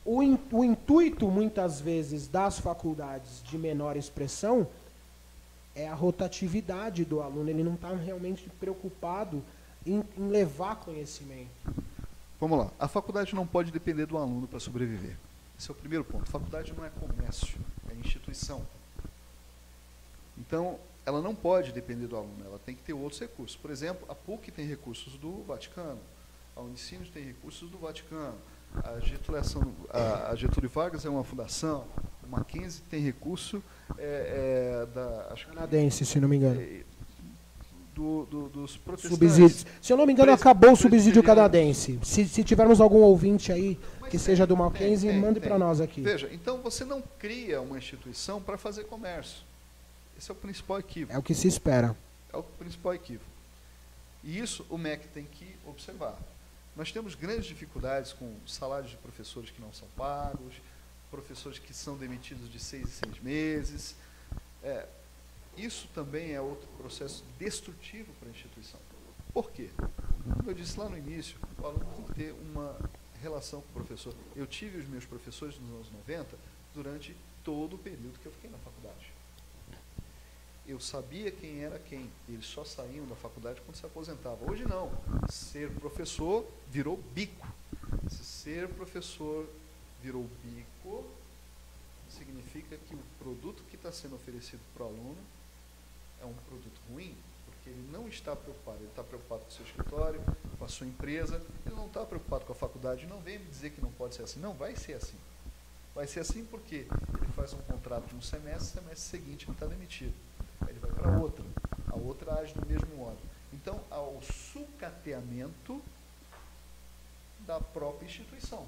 o intuito, muitas vezes, das faculdades de menor expressão é a rotatividade do aluno. Ele não está realmente preocupado em levar conhecimento. Vamos lá. A faculdade não pode depender do aluno para sobreviver. Esse é o primeiro ponto. A faculdade não é comércio, é instituição. Então, ela não pode depender do aluno, ela tem que ter outros recursos. Por exemplo, a PUC tem recursos do Vaticano, a Unicinos tem recursos do Vaticano, a Getúlio Vargas é uma fundação, o Mackenzie tem recurso canadense, se não me engano. Dos protestantes. Subsídios. Se eu não me engano, acabou o subsídio canadense. Se tivermos algum ouvinte aí que seja do Mackenzie, mande para nós aqui. Veja, então você não cria uma instituição para fazer comércio. Esse é o principal equívoco. É o que se espera. É o principal equívoco. E isso o MEC tem que observar. Nós temos grandes dificuldades com salários de professores que não são pagos, professores que são demitidos de 6 em 6 meses. Isso também é outro processo destrutivo para a instituição. Por quê? Como eu disse lá no início, o aluno tem que ter uma relação com o professor. Eu tive os meus professores nos anos 90 durante todo o período que eu fiquei na faculdade. Eu sabia quem era quem. Eles só saíam da faculdade quando se aposentavam. Hoje não. Ser professor virou bico. Se ser professor virou bico, significa que o produto que está sendo oferecido para o aluno é um produto ruim, porque ele não está preocupado. Ele está preocupado com o seu escritório, com a sua empresa. Ele não está preocupado com a faculdade. Não vem me dizer que não pode ser assim. Não, vai ser assim. Vai ser assim porque ele faz um contrato de um semestre, semestre seguinte ele está demitido. Aí ele vai para outra. A outra age do mesmo modo. Então, há o sucateamento da própria instituição.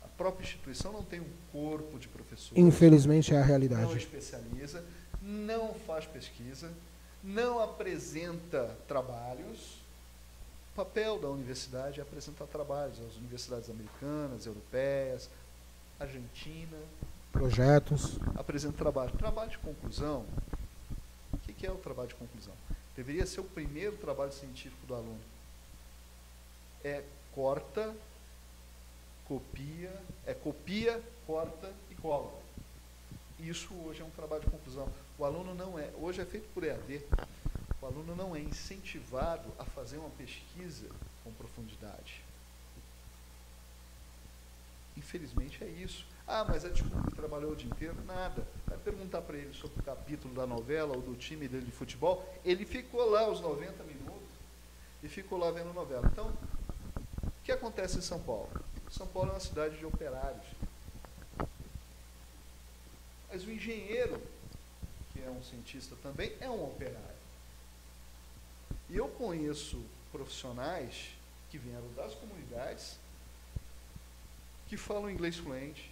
A própria instituição não tem um corpo de professores. Infelizmente é a realidade. Não especializa, não faz pesquisa, não apresenta trabalhos. O papel da universidade é apresentar trabalhos às universidades americanas, europeias, Argentina. Projetos. Apresenta trabalho. Trabalho de conclusão. O que é o trabalho de conclusão? Deveria ser o primeiro trabalho científico do aluno. Corta, copia, corta e cola. Isso hoje é um trabalho de conclusão. O aluno não é, hoje é feito por EAD, o aluno não é incentivado a fazer uma pesquisa com profundidade. Infelizmente é isso. Ah, mas é desculpa que trabalhou o dia inteiro? Nada. Vai perguntar para ele sobre o capítulo da novela ou do time dele de futebol, ele ficou lá os 90 minutos e ficou lá vendo novela. Então, o que acontece em São Paulo? São Paulo é uma cidade de operários. Mas o engenheiro, que é um cientista também, é um operário. E eu conheço profissionais que vieram das comunidades, que falam inglês fluente,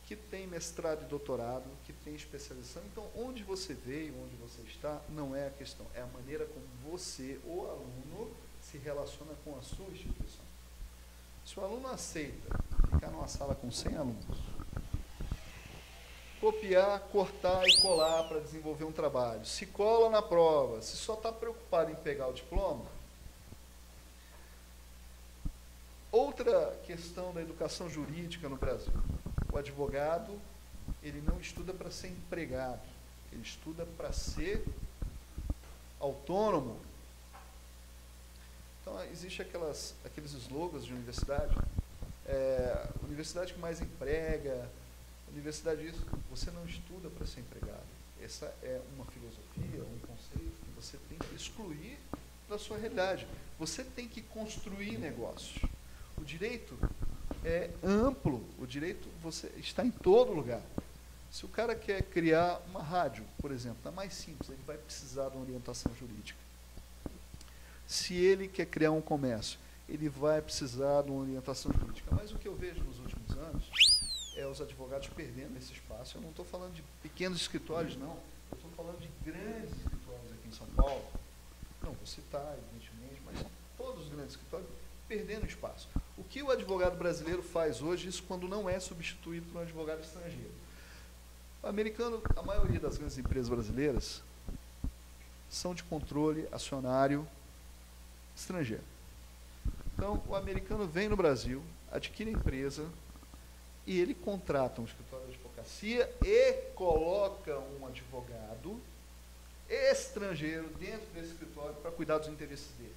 que têm mestrado e doutorado, que têm especialização. Então, onde você veio, onde você está, não é a questão. É a maneira como você, o aluno, se relaciona com a sua instituição. Se o aluno aceita ficar numa sala com 100 alunos, copiar, cortar e colar para desenvolver um trabalho, se cola na prova, se só está preocupado em pegar o diploma. Outra questão da educação jurídica no Brasil. O advogado, ele não estuda para ser empregado, ele estuda para ser autônomo. Então, existem aqueles slogans de universidade, universidade que mais emprega, universidade isso. Você não estuda para ser empregado. Essa é uma filosofia, um conceito que você tem que excluir da sua realidade. Você tem que construir negócios. O direito é amplo, o direito você está em todo lugar. Se o cara quer criar uma rádio, por exemplo, na mais simples, ele vai precisar de uma orientação jurídica. Se ele quer criar um comércio, ele vai precisar de uma orientação jurídica. Mas o que eu vejo nos últimos anos é os advogados perdendo esse espaço. Eu não estou falando de pequenos escritórios, não. Eu estou falando de grandes escritórios aqui em São Paulo. Não vou citar, evidentemente, mas todos os grandes escritórios perdendo espaço. O que o advogado brasileiro faz hoje, isso quando não é substituído por um advogado estrangeiro? O americano, a maioria das grandes empresas brasileiras são de controle acionário estrangeiro. Então, o americano vem no Brasil, adquire a empresa e ele contrata um escritório de advocacia e coloca um advogado estrangeiro dentro desse escritório para cuidar dos interesses dele.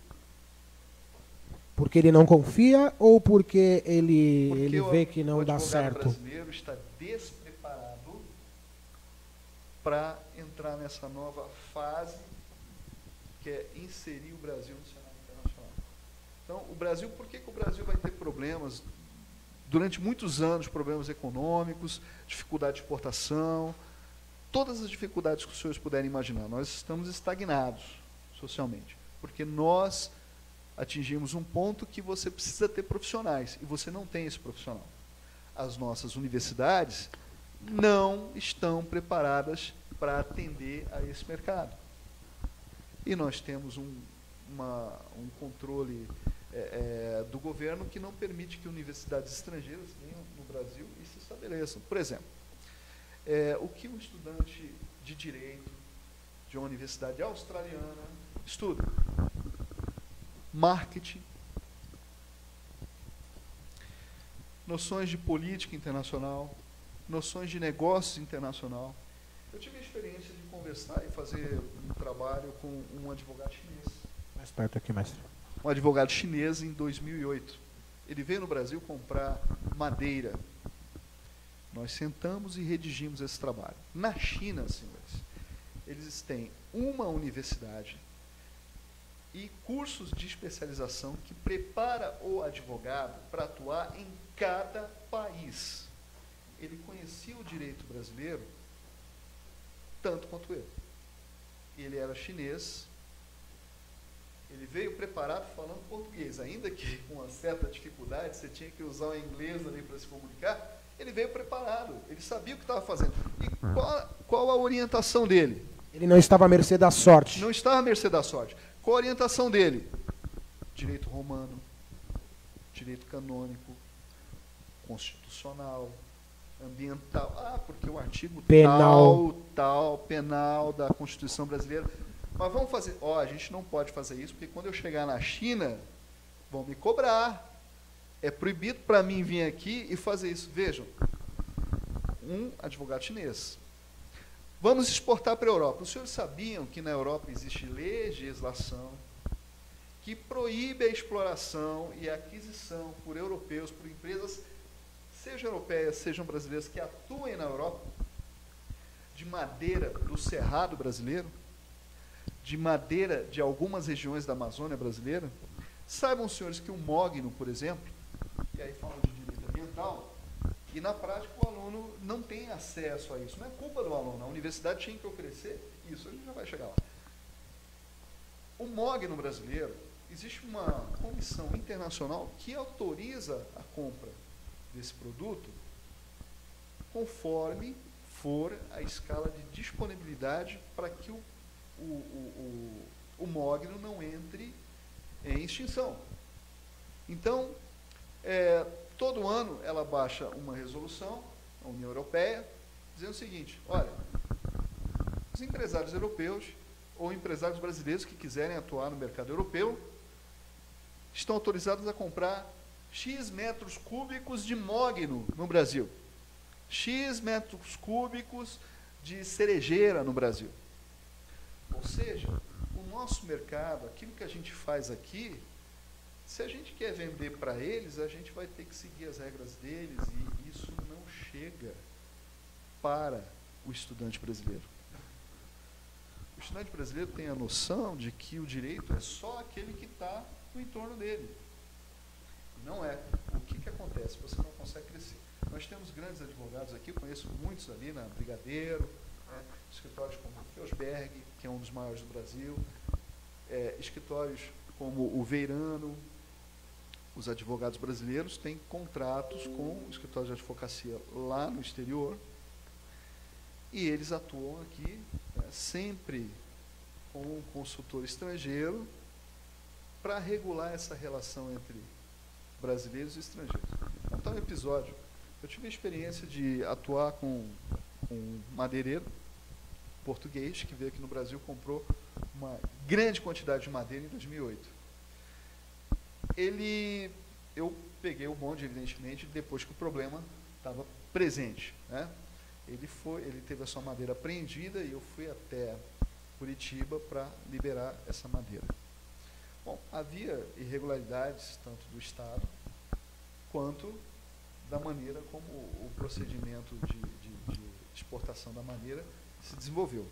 Porque ele não confia ou porque ele vê que não dá certo? O brasileiro está despreparado para entrar nessa nova fase que é inserir o Brasil no cenário internacional. Então, o Brasil, por que o Brasil vai ter problemas? Durante muitos anos, problemas econômicos, dificuldade de exportação, todas as dificuldades que os senhores puderem imaginar. Nós estamos estagnados socialmente, porque nós atingimos um ponto que você precisa ter profissionais, e você não tem esse profissional. As nossas universidades não estão preparadas para atender a esse mercado. E nós temos um controle do governo que não permite que universidades estrangeiras venham no Brasil e se estabeleçam. Por exemplo, o que um estudante de direito de uma universidade australiana estuda? Marketing, noções de política internacional, noções de negócios internacional. Eu tive a experiência de conversar e fazer um trabalho com um advogado chinês. Mais perto aqui, mestre. Um advogado chinês em 2008. Ele veio no Brasil comprar madeira. Nós sentamos e redigimos esse trabalho. Na China, senhores, eles têm uma universidade e cursos de especialização que prepara o advogado para atuar em cada país. Ele conhecia o direito brasileiro tanto quanto eu. Ele era chinês, ele veio preparado falando português, ainda que com uma certa dificuldade, você tinha que usar o inglês ali para se comunicar, ele veio preparado, ele sabia o que estava fazendo. E qual a orientação dele? Ele não estava à mercê da sorte. Não estava à mercê da sorte. Qual a orientação dele? Direito romano, direito canônico, constitucional, ambiental. Porque o artigo penal da Constituição brasileira. Mas vamos fazer. A gente não pode fazer isso, porque quando eu chegar na China, vão me cobrar. É proibido para mim vir aqui e fazer isso. Vejam, um advogado chinês. Vamos exportar para a Europa. Os senhores sabiam que na Europa existe legislação que proíbe a exploração e a aquisição por europeus, por empresas sejam europeias, sejam brasileiras, que atuem na Europa, de madeira do Cerrado brasileiro, de madeira de algumas regiões da Amazônia brasileira. Saibam, senhores, que o mogno, por exemplo, e aí falam de direito ambiental, e na prática o aluno não tem acesso a isso. Não é culpa do aluno, a universidade tinha que oferecer isso, a gente já vai chegar lá. O mogno brasileiro, existe uma comissão internacional que autoriza a compra desse produto conforme for a escala de disponibilidade para que o mogno não entre em extinção. Então, todo ano ela baixa uma resolução, a União Europeia, dizendo o seguinte: olha, os empresários europeus ou empresários brasileiros que quiserem atuar no mercado europeu estão autorizados a comprar X metros cúbicos de mogno no Brasil, X metros cúbicos de cerejeira no Brasil. Ou seja, o nosso mercado, aquilo que a gente faz aqui, se a gente quer vender para eles, a gente vai ter que seguir as regras deles, e isso não chega para o estudante brasileiro. O estudante brasileiro tem a noção de que o direito é só aquele que está no entorno dele. Não é. O que acontece? Você não consegue crescer. Nós temos grandes advogados aqui, eu conheço muitos ali na Brigadeiro, né, escritórios como o Felsberg, que é um dos maiores do Brasil, escritórios como o Veirano. Os advogados brasileiros têm contratos com escritórios de advocacia lá no exterior, e eles atuam aqui, né, sempre com um consultor estrangeiro para regular essa relação entre brasileiros e estrangeiros. Vou contar um episódio. Eu tive a experiência de atuar com um madeireiro português que veio aqui no Brasil, comprou uma grande quantidade de madeira em 2008. Eu peguei o bonde, evidentemente, depois que o problema estava presente, né? Ele teve a sua madeira apreendida e eu fui até Curitiba para liberar essa madeira. Bom, havia irregularidades tanto do Estado quanto da maneira como o procedimento de exportação da madeira se desenvolveu.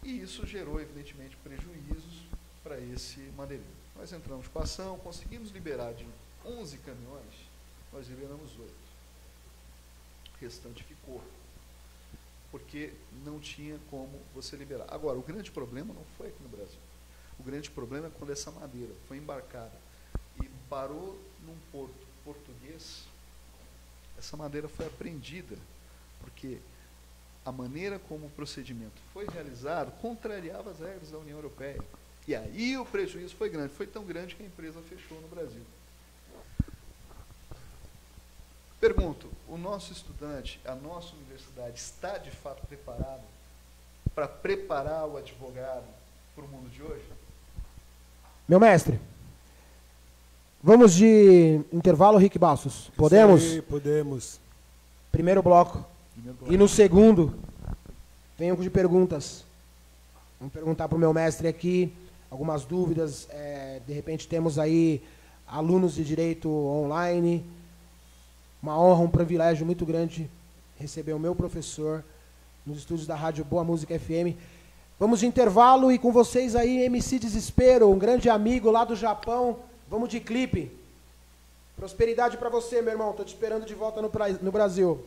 E isso gerou, evidentemente, prejuízos para esse madeireiro. Nós entramos com a ação, conseguimos liberar de 11 caminhões, nós liberamos 8. O restante ficou, porque não tinha como você liberar. Agora, o grande problema não foi aqui no Brasil. O grande problema é quando essa madeira foi embarcada e parou num porto português, essa madeira foi apreendida, porque a maneira como o procedimento foi realizado contrariava as regras da União Europeia. E aí o prejuízo foi grande, foi tão grande que a empresa fechou no Brasil. Pergunto, o nosso estudante, a nossa universidade está de fato preparado para preparar o advogado para o mundo de hoje? Meu mestre, vamos de intervalo, Rick Bastos. Podemos? Sim, podemos. Primeiro bloco. E no segundo, venho de perguntas. Vamos perguntar para o meu mestre aqui algumas dúvidas. De repente temos aí alunos de direito online. Uma honra, um privilégio muito grande receber o meu professor nos estúdios da Rádio Boa Música FM. Vamos de intervalo e com vocês aí, MC Desespero, um grande amigo lá do Japão. Vamos de clipe. Prosperidade pra você, meu irmão. Tô te esperando de volta no Brasil.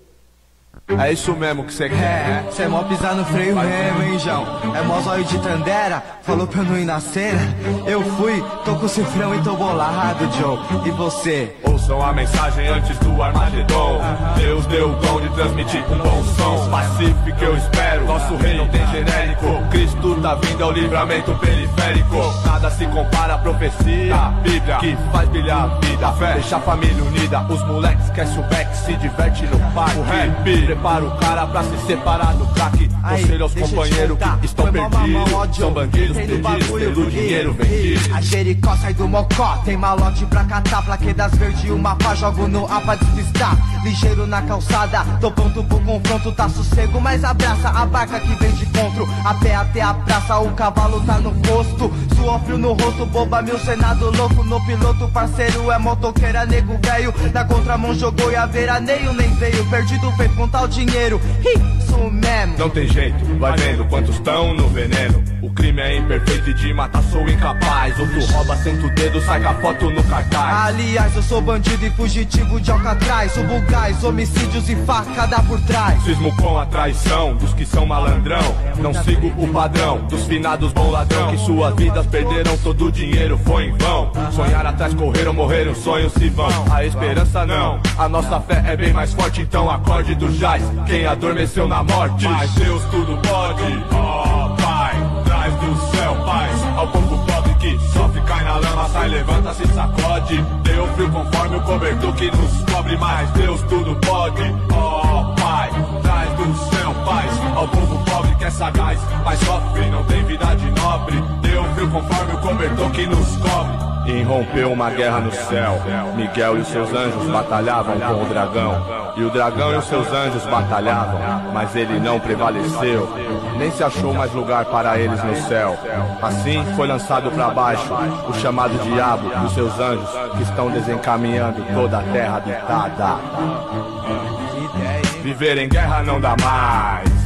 É isso mesmo que você quer. Cê é mó pisar no freio mesmo, hein, João? É mó zóio de Tandera, falou pra eu não ir na cena. Eu fui, tô com cifrão e tô bolado, Joe. E você? Ouçam a mensagem antes do Armagedon. Deus deu o dom de transmitir um bom som pacífico, eu espero. Nosso reino não tem genérico. Cristo tá vindo ao livramento periférico. Nada se compara à profecia da Bíblia, que faz brilhar a vida, a fé, deixa a família unida. Os moleques esquecem o back, se diverte no parque. O rap prepara o cara pra se separar do crack. Conselho aos companheiros que estão perdidos. São bandidos perdidos pelo dinheiro vendido. A Jericó sai do Mocó, tem malote pra catar. Plaquedas verde, o mapa jogo no APA despistar. Ligeiro na calçada, tô pronto pro confronto. Tá sossego, mas abraça a barca. barca que vem de encontro. A pé até a praça, o cavalo tá no posto. Suor frio no rosto, boba mil, senado louco. No piloto, parceiro é motoqueira, nego velho. Na contramão jogou e a veraneio nem veio. Perdido feito com tal dinheiro, isso mesmo. Não tem jeito, vai vendo quantos tão no veneno. O crime é imperfeito e de matar sou incapaz. Outro rouba, senta o dedo, sai com a foto no cartaz. Aliás, eu sou bandido e fugitivo de Alcatraz. Subo gás, homicídios e facada por trás. Cismo com a traição dos que são malandrão. Não sigo o padrão dos finados bom ladrão. Que suas vidas perderam, todo o dinheiro foi em vão. Sonhar atrás, correram, morreram, sonhos se vão. A esperança não, a nossa fé é bem mais forte. Então acorde do jazz, quem adormeceu na morte. Mas Deus tudo pode, ó Pai, traz do céu paz ao povo pobre que sofre, cai na lama, sai, levanta, se sacode. Deu frio conforme o cobertor que nos cobre. Mas Deus tudo pode, ó Pai, traz do céu paz ao povo pobre que é sagaz, mas sofre, não tem vida de nobre. Deu frio conforme o cobertor que nos cobre. Irrompeu uma guerra no céu. Miguel e os seus anjos batalhavam com o dragão. E o dragão e os seus anjos batalhavam, mas ele não prevaleceu. Nem se achou mais lugar para eles no céu. Assim foi lançado para baixo o chamado diabo e os seus anjos, que estão desencaminhando toda a terra habitada. Viver em guerra não dá mais.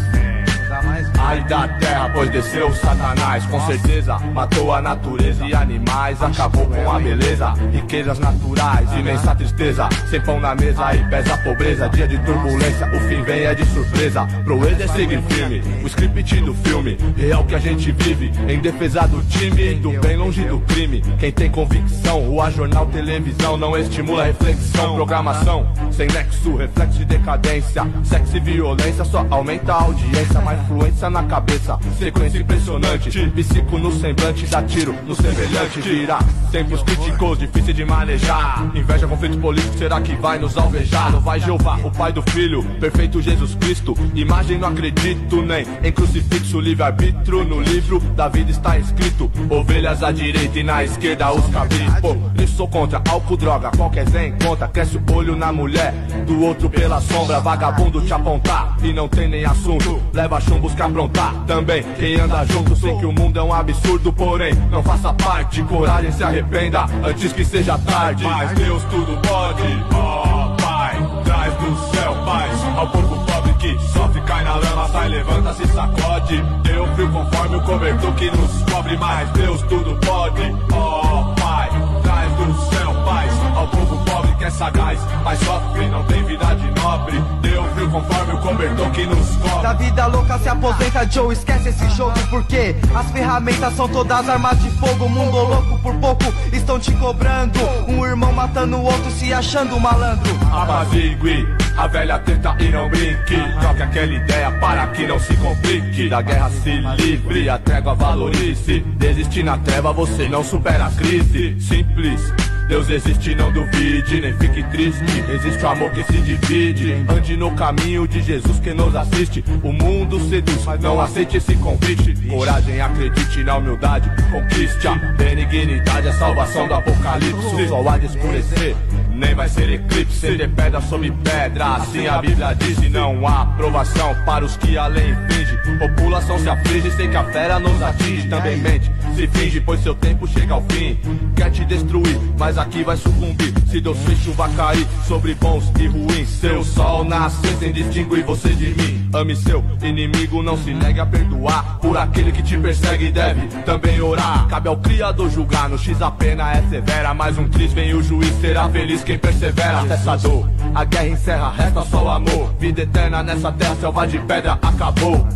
Ai da terra, pois desceu o Satanás. Com certeza matou a natureza e animais. Acabou com a beleza, riquezas naturais. Imensa tristeza, sem pão na mesa e pesa a pobreza. Dia de turbulência, o fim vem é de surpresa. Proeza é seguir firme, o script do filme real que a gente vive, em defesa do time, do bem longe do crime. Quem tem convicção, rua, jornal, televisão não estimula reflexão. Programação sem nexo, reflexo de decadência. Sexo e violência só aumenta a audiência. Mais influência na cabeça, sequência impressionante. Psico no semblante, dá tiro no semelhante. Virá tempos críticos, difícil de manejar. Inveja, conflito político, será que vai nos alvejar? Não vai Jeová, o pai do filho, perfeito Jesus Cristo. Imagem não acredito nem em crucifixo. Livre-arbítrio no livro da vida está escrito. Ovelhas à direita e na esquerda os cabritos. Pô, isso sou contra, álcool, droga, qualquer zen conta. Cresce o olho na mulher, do outro pela sombra. Vagabundo te apontar e não tem nem assunto. Leva chumbos que aprontar também. Quem anda junto sei que o mundo é um absurdo, porém não faça parte. Coragem, se arrependa antes que seja tarde. Mas Deus tudo pode, ó Pai, traz do céu paz ao povo pobre que sofre, cai na lama, sai, levanta, se sacode. Deu frio conforme o cobertor que nos cobre. Mas Deus tudo pode, ó Pai, traz do céu paz ao povo pobre que é sagaz, mas sofre, não tem vida de nobre. Deu frio conforme o cobertor que nos cobre. Da vida louca se aposenta, Joe, esquece esse jogo, porque as ferramentas são todas armas de fogo. Mundo louco por pouco estão te cobrando. Um irmão matando o outro, se achando malandro. Apazigue a velha treta e não brinque. Troque aquela ideia para que não se complique. Da guerra se livre, a trégua valorize. Desistir na treva, você não supera a crise. Simples, Deus existe, não duvide, nem fique triste. Existe o amor que se divide. Ande no caminho de Jesus que nos assiste. O mundo seduz, mas não aceite esse convite. Coragem, acredite na humildade, conquiste a benignidade, a salvação do apocalipse. O sol há de escurecer, nem vai ser eclipse. De pedra sobre pedra, assim a Bíblia diz. E não há aprovação para os que a lei infringe. População se aflige, sei que a fera nos atinge. Também mente, se finge, pois seu tempo chega ao fim. Quer te destruir, mas aqui vai sucumbir. Se Deus fez chuva cair sobre bons e ruins. Seu sol nascer sem distinguir você de mim. Ame seu inimigo, não se negue a perdoar. Por aquele que te persegue deve também orar. Cabe ao Criador julgar, no X a pena é severa. Mais um triz vem o juiz, será feliz quem persevera. Até essa dor, a guerra encerra, resta só o amor. Vida eterna nessa terra, selva de pedra, acabou.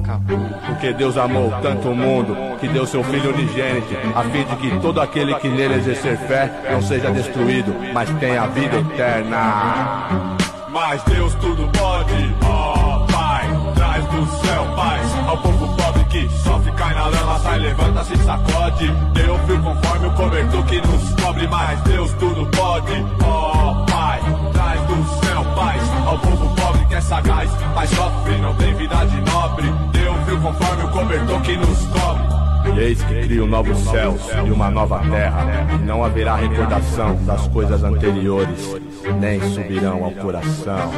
Porque Deus amou tanto o mundo, que deu seu Filho unigênito, a fim de que todo aquele que nele exercer fé não seja destruído, mas tenha vida eterna. Mas Deus tudo pode, ó Pai, traz do céu paz ao povo pobre que sofre, cai na lama, sai, levanta, se sacode. Deu frio conforme o cobertor que nos cobre. Mas Deus tudo pode, ó Pai, traz do céu paz ao povo pobre que é sagaz, mas sofre, não tem vida de nobre. Deu frio conforme o cobertor que nos cobre. E eis que crio novos céus e uma nova terra, e não haverá recordação das coisas anteriores, nem subirão ao coração.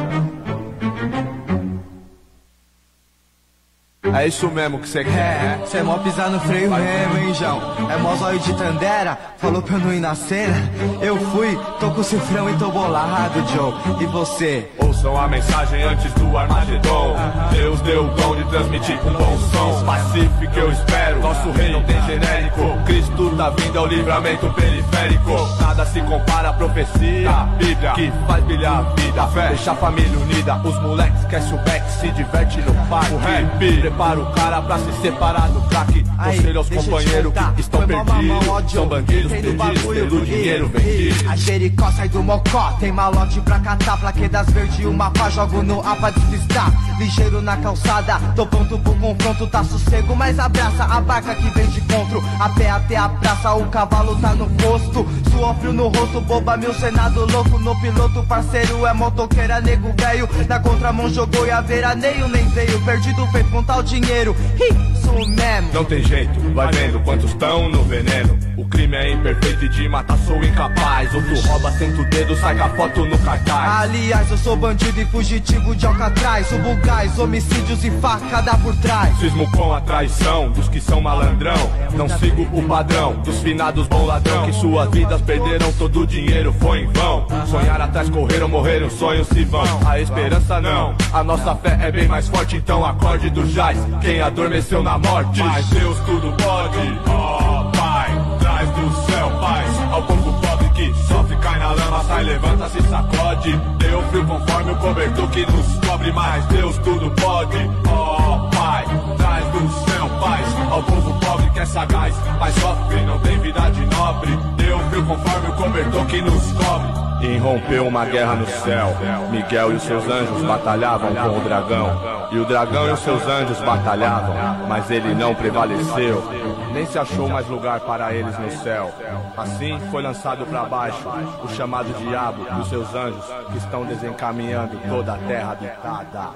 É isso mesmo que cê quer. Cê é mó pisar no freio mesmo, hein, João? É mó zóio de Tandera, falou pra eu não ir na cena. Eu fui, tô com o cifrão e tô bolado, Joe. E você? Ouçam a mensagem antes do Armagedon. Deus deu o dom de transmitir um bom som pacífico, eu espero. Nosso rei não tem genérico. Cristo tá vindo ao livramento periférico. Nada se compara à profecia, a Bíblia que faz brilhar a vida, a fé, deixa a família unida. Os moleques esquece o back, se diverte no parque. O rap prepara o cara pra se separar do crack. Conselho aos companheiros que estão perdidos. São bandidos pedidos pelo dinheiro vendido. A Jericó sai do mocó, tem malote pra catar. Plaquedas verde e uma pá, jogo no A pra despistar. Ligeiro na calçada, tô pronto pro confronto. Tá sossego, mas abraça a barca que vem de encontro. A pé até a praça, o cavalo tá no posto. Suor frio no rosto, boba mil, senado louco. No piloto, parceiro é motoqueira, nego velho. Na contramão jogou e a veraneio nem veio. Perdido feito contar o dinheiro, isso mesmo. Não tem jeito, vai vendo quantos tão no veneno. O crime é imperfeito e de matar sou incapaz. Outro rouba, senta o dedo, sai com a foto no cartaz. Aliás, eu sou bandido e fugitivo de Alcatraz. Subo gás, homicídios e facada por trás. Cismo com a traição dos que são malandrão. Não sigo o padrão dos finados bom ladrão. Que suas vidas perderam, todo o dinheiro foi em vão. Sonhar atrás, correram, morreram, sonhos se vão. A esperança não, a nossa fé é bem mais forte. Então acorde do jazz, quem adormeceu na morte. Mas Deus tudo pode, ó Pai, traz do céu paz ao povo pobre que sofre, cai na lama, sai, levanta, se sacode. Deu frio conforme o cobertor que nos cobre. Mas Deus tudo pode, ó Pai, traz do céu paz ao povo pobre que é sagaz, mas sofre, não tem vida de nobre. Deu frio conforme o cobertor que nos cobre. Irrompeu uma guerra no céu. Miguel e os seus anjos batalhavam com o dragão. E o dragão e os seus anjos batalhavam, mas ele não prevaleceu. Nem se achou mais lugar para eles no céu. Assim foi lançado para baixo o chamado diabo e os seus anjos, que estão desencaminhando toda a terra habitada.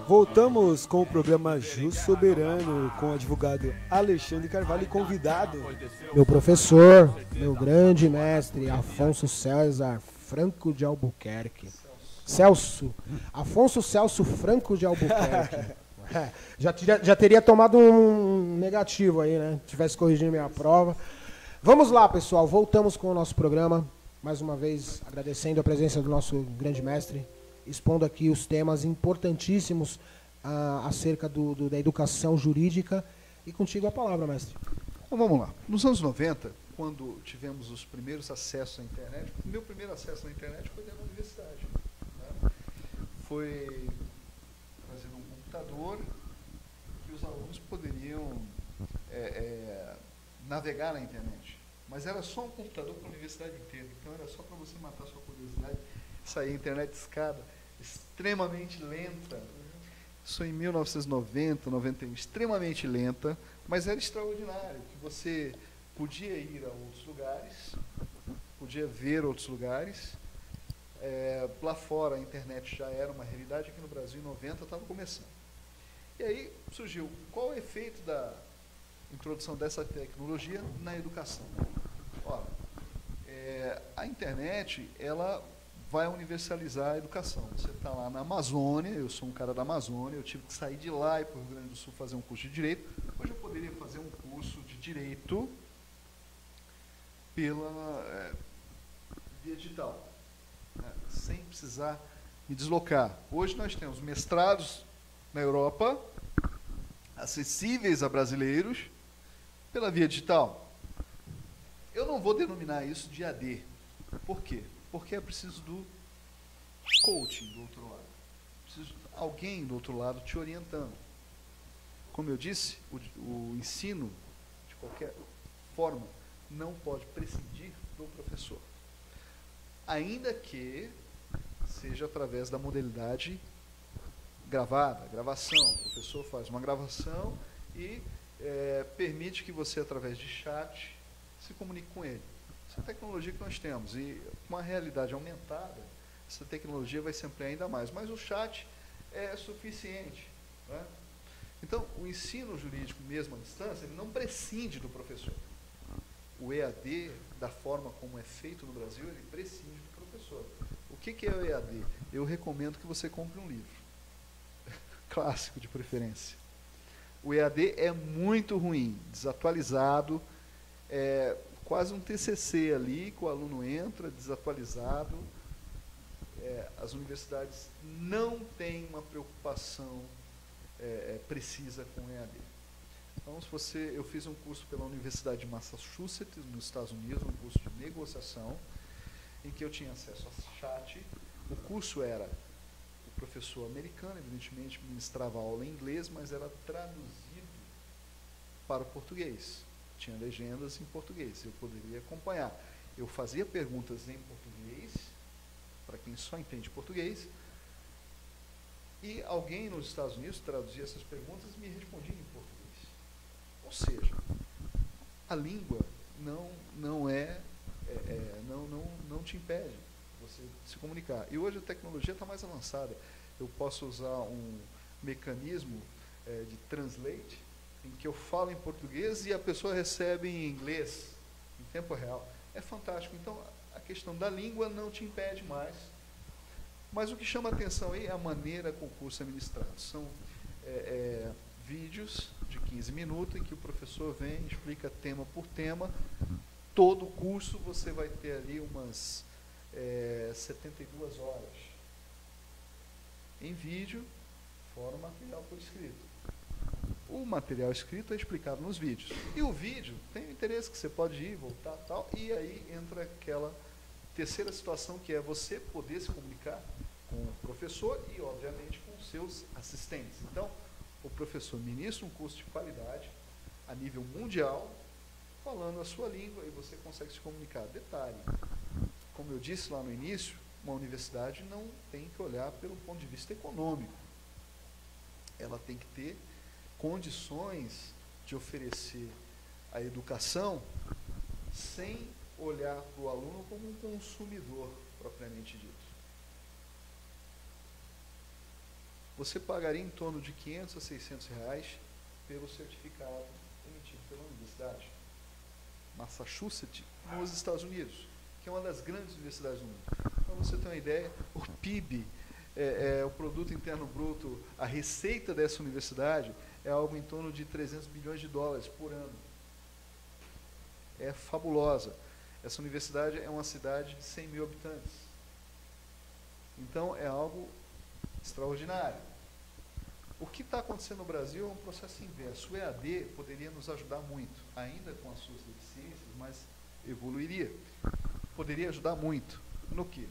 Voltamos com o programa Jus Soberano, com o advogado Alexandre Carvalho e convidado Meu professor, meu grande mestre, Afonso César Franco de Albuquerque. Afonso Celso Franco de Albuquerque. Já teria tomado um negativo aí, né? Tivesse corrigindo minha prova. Vamos lá, pessoal. Voltamos com o nosso programa. Mais uma vez, agradecendo a presença do nosso grande mestre, expondo aqui os temas importantíssimos acerca da educação jurídica. E contigo a palavra, mestre. Então vamos lá. Nos anos 90, quando tivemos os primeiros acessos à internet, o meu primeiro acesso à internet foi dentro da universidade. Né? Foi trazendo um computador que os alunos poderiam navegar na internet. Mas era só um computador para a universidade inteira. Então era só para você matar sua curiosidade. Sair a internet escada, extremamente lenta. Isso em 1990, 91, extremamente lenta, mas era extraordinário, que você podia ir a outros lugares, podia ver outros lugares. Lá fora a internet já era uma realidade, aqui no Brasil em 90 estava começando. E aí surgiu, qual é o efeito da introdução dessa tecnologia na educação? Ora, a internet, ela vai universalizar a educação. Você está lá na Amazônia, eu sou um cara da Amazônia, eu tive que sair de lá e para o Rio Grande do Sul fazer um curso de Direito. Hoje eu poderia fazer um curso de Direito pela via digital, né, sem precisar me deslocar. Hoje nós temos mestrados na Europa, acessíveis a brasileiros, pela via digital. Eu não vou denominar isso de AD. Por quê? Porque é preciso do coaching do outro lado. Preciso de alguém do outro lado te orientando. Como eu disse, o ensino, de qualquer forma, não pode prescindir do professor. Ainda que seja através da modalidade gravada, gravação. O professor faz uma gravação e permite que você, através de chat, se comunique com ele. Essa é a tecnologia que nós temos. E com a realidade aumentada, essa tecnologia vai se ampliar ainda mais. Mas o chat é suficiente. Né? Então, o ensino jurídico, mesmo à distância, ele não prescinde do professor. O EAD, da forma como é feito no Brasil, ele prescinde do professor. O que é o EAD? Eu recomendo que você compre um livro. Clássico, de preferência. O EAD é muito ruim, desatualizado, é quase um TCC ali, que o aluno entra desatualizado. As universidades não têm uma preocupação precisa com o EAD. Então, eu fiz um curso pela Universidade de Massachusetts, nos Estados Unidos, um curso de negociação, em que eu tinha acesso a chat. O curso era, o professor americano, evidentemente, ministrava aula em inglês, mas era traduzido para o português. Tinha legendas em português, eu poderia acompanhar. Eu fazia perguntas em português, para quem só entende português, e alguém nos Estados Unidos traduzia essas perguntas e me respondia em português. Ou seja, a língua não te impede de você se comunicar. E hoje a tecnologia está mais avançada. Eu posso usar um mecanismo de translate, em que eu falo em português e a pessoa recebe em inglês, em tempo real. É fantástico. Então, a questão da língua não te impede mais. Mas o que chama a atenção aí é a maneira como o curso é ministrado. São vídeos de 15 minutos, em que o professor vem, explica tema por tema. Todo o curso você vai ter ali umas 72 horas em vídeo, fora o material por escrito. O material escrito é explicado nos vídeos. E o vídeo tem o interesse que você pode ir, voltar, tal, e aí entra aquela terceira situação, que é você poder se comunicar com o professor e, obviamente, com os seus assistentes. Então, o professor ministra um curso de qualidade a nível mundial, falando a sua língua, e você consegue se comunicar. Detalhe, como eu disse lá no início, uma universidade não tem que olhar pelo ponto de vista econômico. Ela tem que ter condições de oferecer a educação sem olhar para o aluno como um consumidor, propriamente dito. Você pagaria em torno de R$500 a R$600 pelo certificado emitido pela universidade. Massachusetts, nos Estados Unidos, que é uma das grandes universidades do mundo. Para você ter uma ideia, o PIB, o Produto Interno Bruto, a receita dessa universidade é algo em torno de $300 bilhões por ano. É fabulosa. Essa universidade é uma cidade de 100 mil habitantes. Então, é algo extraordinário. O que está acontecendo no Brasil é um processo inverso. O EAD poderia nos ajudar muito, ainda com as suas deficiências, mas evoluiria. Poderia ajudar muito. No quê?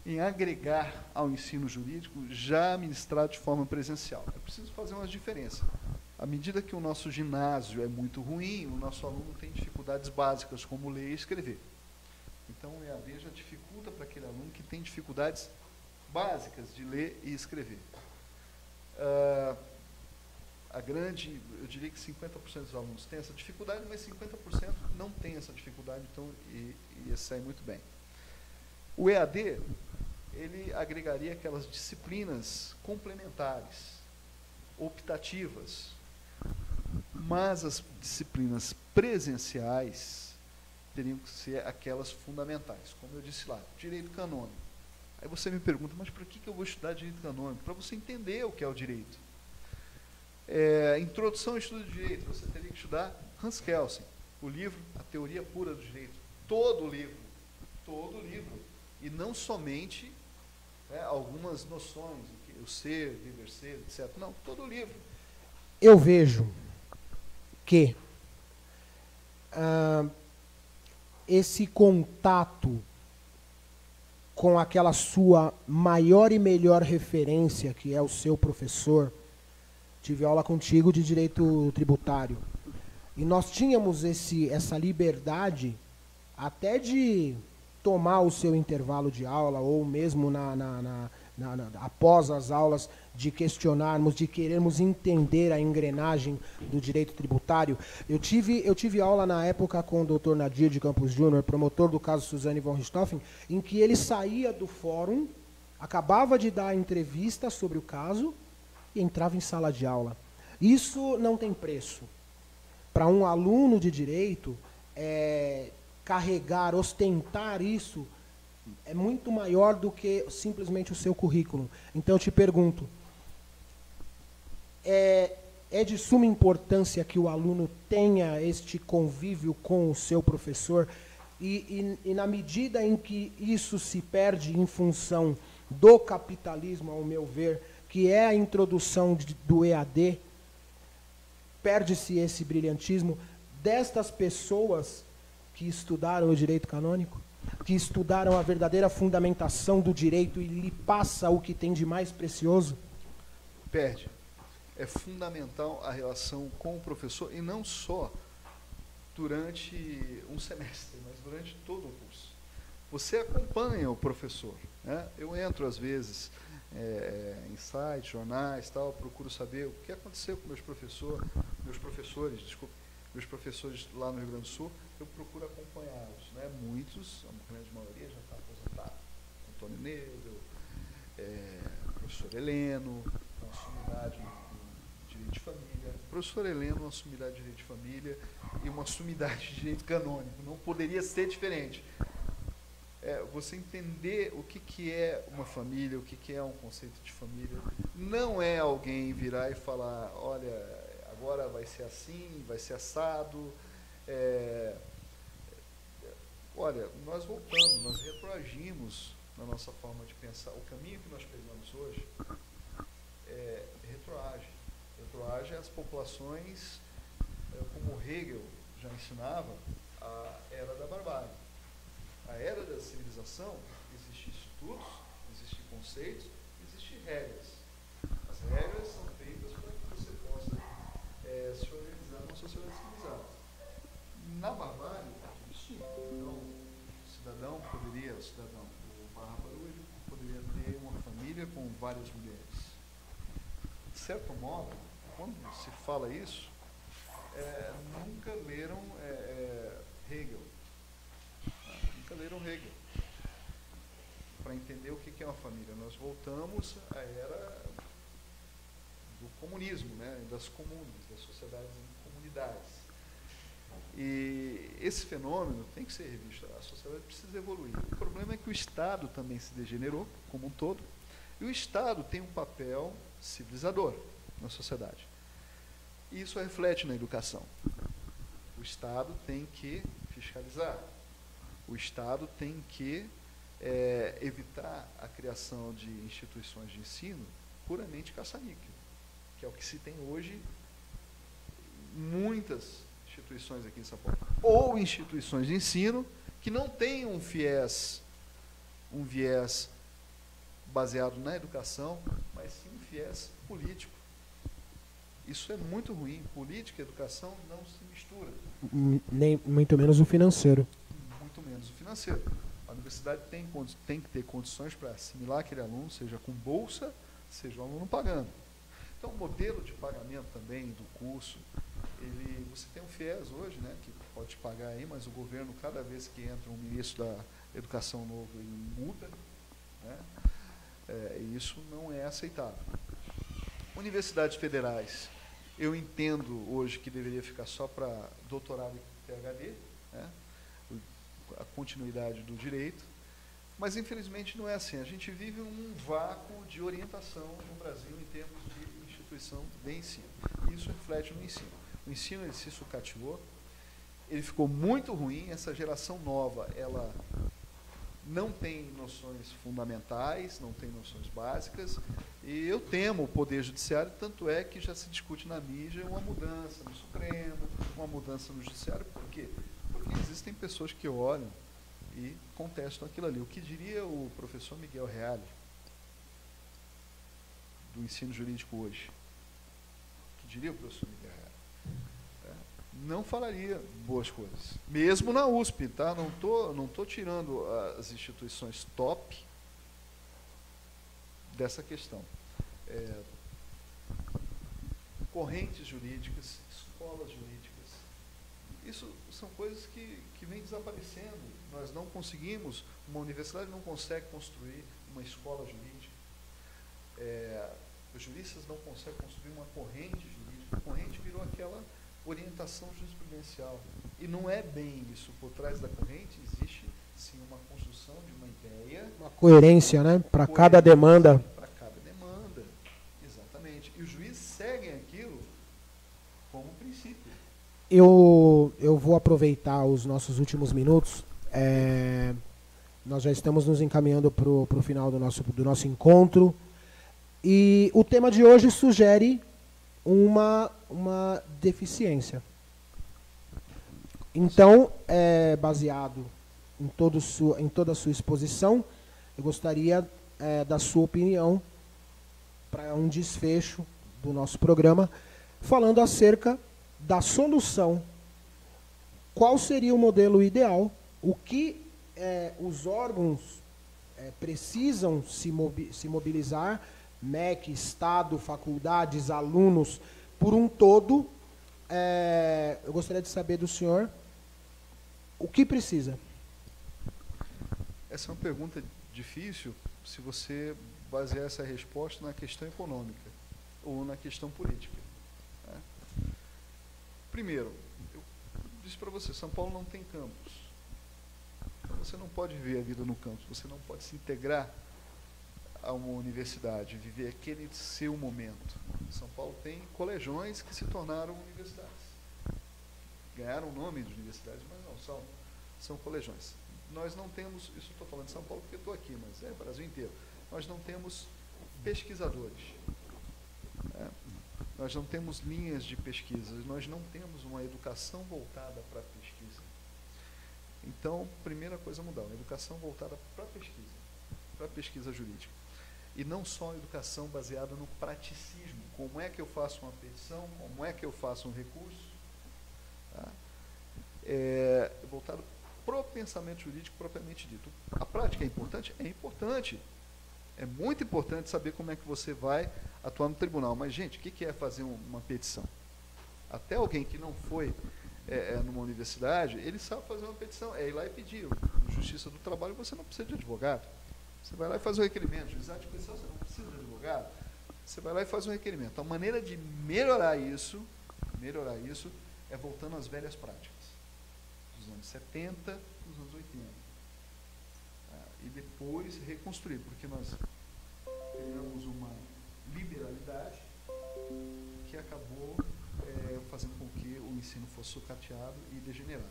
Em agregar ao ensino jurídico já ministrado de forma presencial. É preciso fazer umas diferenças. À medida que o nosso ginásio é muito ruim, o nosso aluno tem dificuldades básicas, como ler e escrever. Então, o EAD já dificulta para aquele aluno que tem dificuldades básicas de ler e escrever. Eu diria que 50% dos alunos têm essa dificuldade, mas 50% não tem essa dificuldade, então ia sair muito bem. O EAD, ele agregaria aquelas disciplinas complementares, optativas, mas as disciplinas presenciais teriam que ser aquelas fundamentais, como eu disse lá, direito canônico. Aí você me pergunta, mas para que eu vou estudar direito canônico? Para você entender o que é o direito. Introdução ao estudo de direito, você teria que estudar Hans Kelsen, o livro A Teoria Pura do Direito. Todo livro. E não somente algumas noções, o ser, dever ser, etc. Não, todo o livro. Eu vejo que esse contato com aquela sua maior e melhor referência, que é o seu professor. Tive aula contigo de direito tributário. E nós tínhamos essa liberdade até de tomar o seu intervalo de aula, ou mesmo após as aulas, de questionarmos, de querermos entender a engrenagem do direito tributário. Eu tive aula na época com o Dr. Nadir de Campos Júnior, promotor do caso Suzane von Richthofen, em que ele saía do fórum, acabava de dar a entrevista sobre o caso e entrava em sala de aula. Isso não tem preço. Para um aluno de direito, carregar, ostentar isso, é muito maior do que simplesmente o seu currículo. Então, eu te pergunto, é de suma importância que o aluno tenha este convívio com o seu professor e na medida em que isso se perde em função do capitalismo, ao meu ver, que é a introdução do EAD, perde-se esse brilhantismo destas pessoas que estudaram o direito canônico, que estudaram a verdadeira fundamentação do direito e lhe passa o que tem de mais precioso? Perde. É fundamental a relação com o professor, e não só durante um semestre, mas durante todo o curso. Você acompanha o professor, né? Eu entro, às vezes, em sites, jornais, tal, procuro saber o que aconteceu com meus professores lá no Rio Grande do Sul, eu procuro acompanhá-los, né? Muitos, a grande maioria já está aposentado. Antônio Negro, professor Heleno, uma sumidade de direito de família, professor Heleno, uma sumidade de direito de família e uma sumidade de direito canônico. Não poderia ser diferente. Você entender o que é uma família, o que é um conceito de família, não é alguém virar e falar, olha, agora vai ser assim, vai ser assado. Olha, nós voltamos, nós retroagimos na nossa forma de pensar. O caminho que nós pegamos hoje retroage. Retroage às populações, como Hegel já ensinava, a era da barbárie. A era da civilização, existem estudos, existem conceitos, existem regras. As regras são feitas para que você possa se organizar numa sociedade civilizada. Na barbárie, sim. Então, o bárbaro, ele poderia ter uma família com várias mulheres. De certo modo, quando se fala isso, nunca leram Hegel. Nunca leram Hegel. Para entender o que é uma família. Nós voltamos à era do comunismo, né? Das comunas, das sociedades em comunidades. E esse fenômeno tem que ser revisto. A sociedade precisa evoluir. O problema é que o Estado também se degenerou, como um todo, e o Estado tem um papel civilizador na sociedade. E isso reflete na educação. O Estado tem que fiscalizar. O Estado tem que evitar a criação de instituições de ensino puramente caça-níquel, que é o que se tem hoje muitas instituições aqui em São Paulo. Ou instituições de ensino que não têm um viés baseado na educação, mas sim um viés político. Isso é muito ruim. Política e educação não se misturam. Nem muito menos o financeiro. Muito menos o financeiro. A universidade tem que ter condições para assimilar aquele aluno, seja com bolsa, seja o aluno pagando. Então, o modelo de pagamento também do curso, você tem um FIES hoje, né, que pode pagar aí, mas o governo, cada vez que entra um ministro da educação novo, ele muda, né, e isso não é aceitável. Universidades federais, eu entendo hoje que deveria ficar só para doutorado e PhD, né, a continuidade do direito, mas infelizmente não é assim. A gente vive um vácuo de orientação no Brasil em termos de instituição de ensino. E isso reflete no ensino. O ensino, ele se sucateou, ele ficou muito ruim. Essa geração nova, ela não tem noções fundamentais, não tem noções básicas, e eu temo o Poder Judiciário, tanto é que já se discute na mídia uma mudança no Supremo, uma mudança no Judiciário. Por quê? Porque existem pessoas que olham e contestam aquilo ali. O que diria o professor Miguel Reale, do ensino jurídico hoje? O que diria o professor Miguel Reale? Não falaria boas coisas. Mesmo na USP, tá? Não tô tirando as instituições top dessa questão. Correntes jurídicas, escolas jurídicas, isso são coisas que vêm desaparecendo. Nós não conseguimos, uma universidade não consegue construir uma escola jurídica. Os juristas não conseguem construir uma corrente jurídica. A corrente virou aquela orientação jurisprudencial. E não é bem isso. Por trás da corrente existe, sim, uma construção de uma ideia. Uma coerência, né? Para cada demanda. Para cada demanda, exatamente. E os juízes seguem aquilo como princípio. Eu vou aproveitar os nossos últimos minutos. Nós já estamos nos encaminhando para o final do nosso encontro. E o tema de hoje sugere uma deficiência. Então, baseado em toda a sua exposição, eu gostaria da sua opinião para um desfecho do nosso programa, falando acerca da solução. Qual seria o modelo ideal? O que os órgãos precisam se mobilizar, MEC, Estado, faculdades, alunos, por um todo. Eu gostaria de saber do senhor o que precisa. Essa é uma pergunta difícil se você basear essa resposta na questão econômica ou na questão política. Né? Primeiro, eu disse para você, São Paulo não tem campus. Você não pode viver a vida no campus, você não pode se integrar a uma universidade, viver aquele seu momento. São Paulo tem colegiões que se tornaram universidades. Ganharam o nome de universidades, mas não, são colegiões. Nós não temos, isso estou falando de São Paulo porque estou aqui, mas é o Brasil inteiro. Nós não temos pesquisadores. Nós não temos linhas de pesquisa, nós não temos uma educação voltada para a pesquisa. Então, primeira coisa a mudar, uma educação voltada para a pesquisa jurídica. E não só a educação baseada no praticismo. Como é que eu faço uma petição, como é que eu faço um recurso. Tá? Voltado para o pensamento jurídico propriamente dito. A prática é importante? É importante. É muito importante saber como é que você vai atuar no tribunal. Mas, gente, o que é fazer uma petição? Até alguém que não foi numa universidade, ele sabe fazer uma petição. É ir lá e pedir. Na Justiça do Trabalho, você não precisa de advogado. Você vai lá e faz um requerimento. Juizado de petição, você não precisa de advogado. Você vai lá e faz um requerimento. A maneira de melhorar isso é voltando às velhas práticas. Dos anos 70, dos anos 80. E depois reconstruir, porque nós criamos uma liberalidade que acabou fazendo com que o ensino fosse sucateado e degenerado.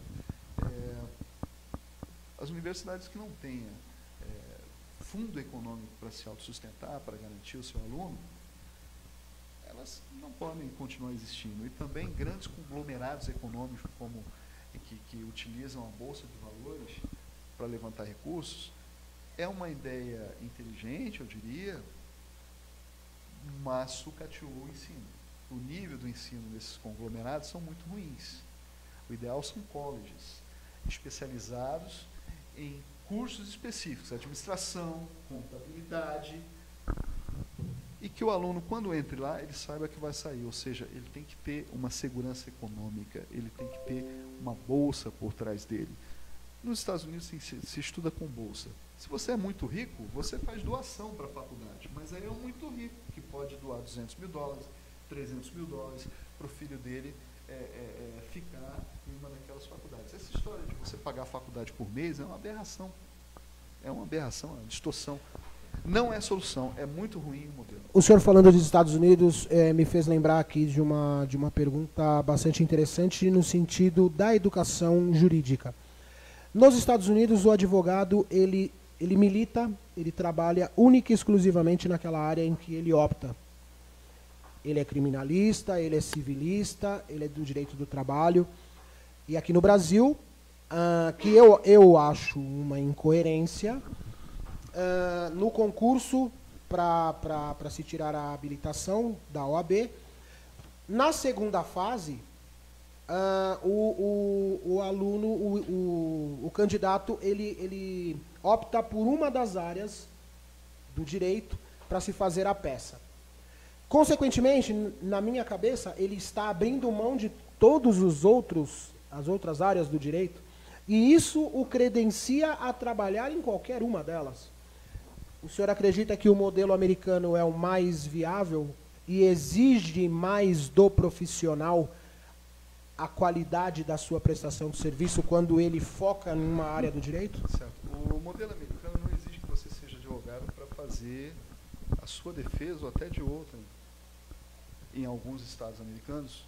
As universidades que não tenham fundo econômico para se autossustentar, para garantir o seu aluno, elas não podem continuar existindo. E também grandes conglomerados econômicos como que utilizam a Bolsa de Valores para levantar recursos, é uma ideia inteligente, eu diria, mas sucateou o ensino. O nível do ensino desses conglomerados são muito ruins. O ideal são colleges especializados em cursos específicos, administração, contabilidade, e que o aluno, quando entre lá, ele saiba que vai sair, ou seja, ele tem que ter uma segurança econômica, ele tem que ter uma bolsa por trás dele. Nos Estados Unidos se estuda com bolsa. Se você é muito rico, você faz doação para a faculdade, mas aí é um muito rico, que pode doar $200 mil, $300 mil para o filho dele ficar em uma daquelas faculdades. Essa história de você pagar a faculdade por mês é uma aberração. É uma aberração, é uma distorção. Não é solução, é muito ruim o modelo. O senhor falando dos Estados Unidos me fez lembrar aqui de uma pergunta bastante interessante no sentido da educação jurídica. Nos Estados Unidos, o advogado, ele milita, ele trabalha única e exclusivamente naquela área em que ele opta. Ele é criminalista, ele é civilista, ele é do direito do trabalho. E aqui no Brasil, que eu acho uma incoerência, no concurso para se tirar a habilitação da OAB, na segunda fase, o aluno, o candidato, ele opta por uma das áreas do direito para se fazer a peça. Consequentemente, na minha cabeça, ele está abrindo mão de todas as outras áreas do direito, e isso o credencia a trabalhar em qualquer uma delas. O senhor acredita que o modelo americano é o mais viável e exige mais do profissional a qualidade da sua prestação de serviço quando ele foca em uma área do direito? Certo. O modelo americano não exige que você seja advogado para fazer a sua defesa ou até de outra. Em alguns estados americanos,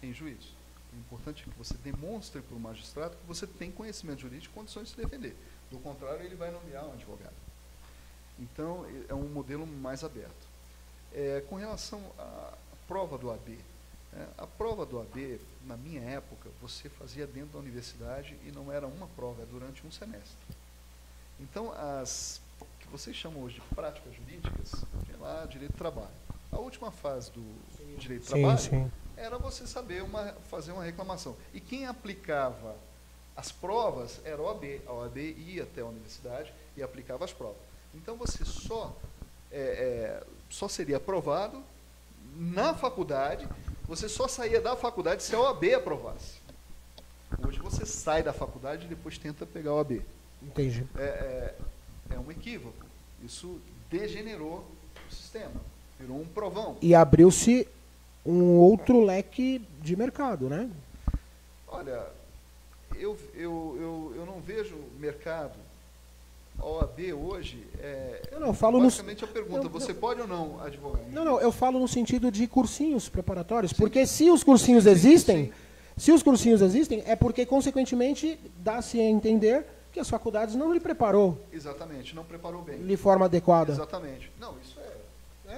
em juízo. O importante é que você demonstre para o magistrado que você tem conhecimento jurídico e condições de se defender. Do contrário, ele vai nomear um advogado. Então, é um modelo mais aberto. Com relação à prova do AB, a prova do AB, na minha época, você fazia dentro da universidade e não era uma prova, é durante um semestre. Então, as que vocês chamam hoje de práticas jurídicas, tem lá direito do trabalho. A última fase do direito do trabalho era você saber fazer uma reclamação. E quem aplicava as provas era a OAB. A OAB ia até a universidade e aplicava as provas. Então, você só seria aprovado na faculdade, você só saía da faculdade se a OAB aprovasse. Hoje você sai da faculdade e depois tenta pegar a OAB. Entendi. É um equívoco. Isso degenerou o sistema. Virou um provão. E abriu-se um outro leque de mercado, né? Olha, eu não vejo mercado. A OAB hoje eu falo basicamente a pergunta, você pode ou não advogar? Não, eu falo no sentido de cursinhos preparatórios, porque se os cursinhos existem, é porque, consequentemente, dá-se a entender que as faculdades não lhe preparou. Exatamente, não preparou bem. De forma adequada. Exatamente. Não, isso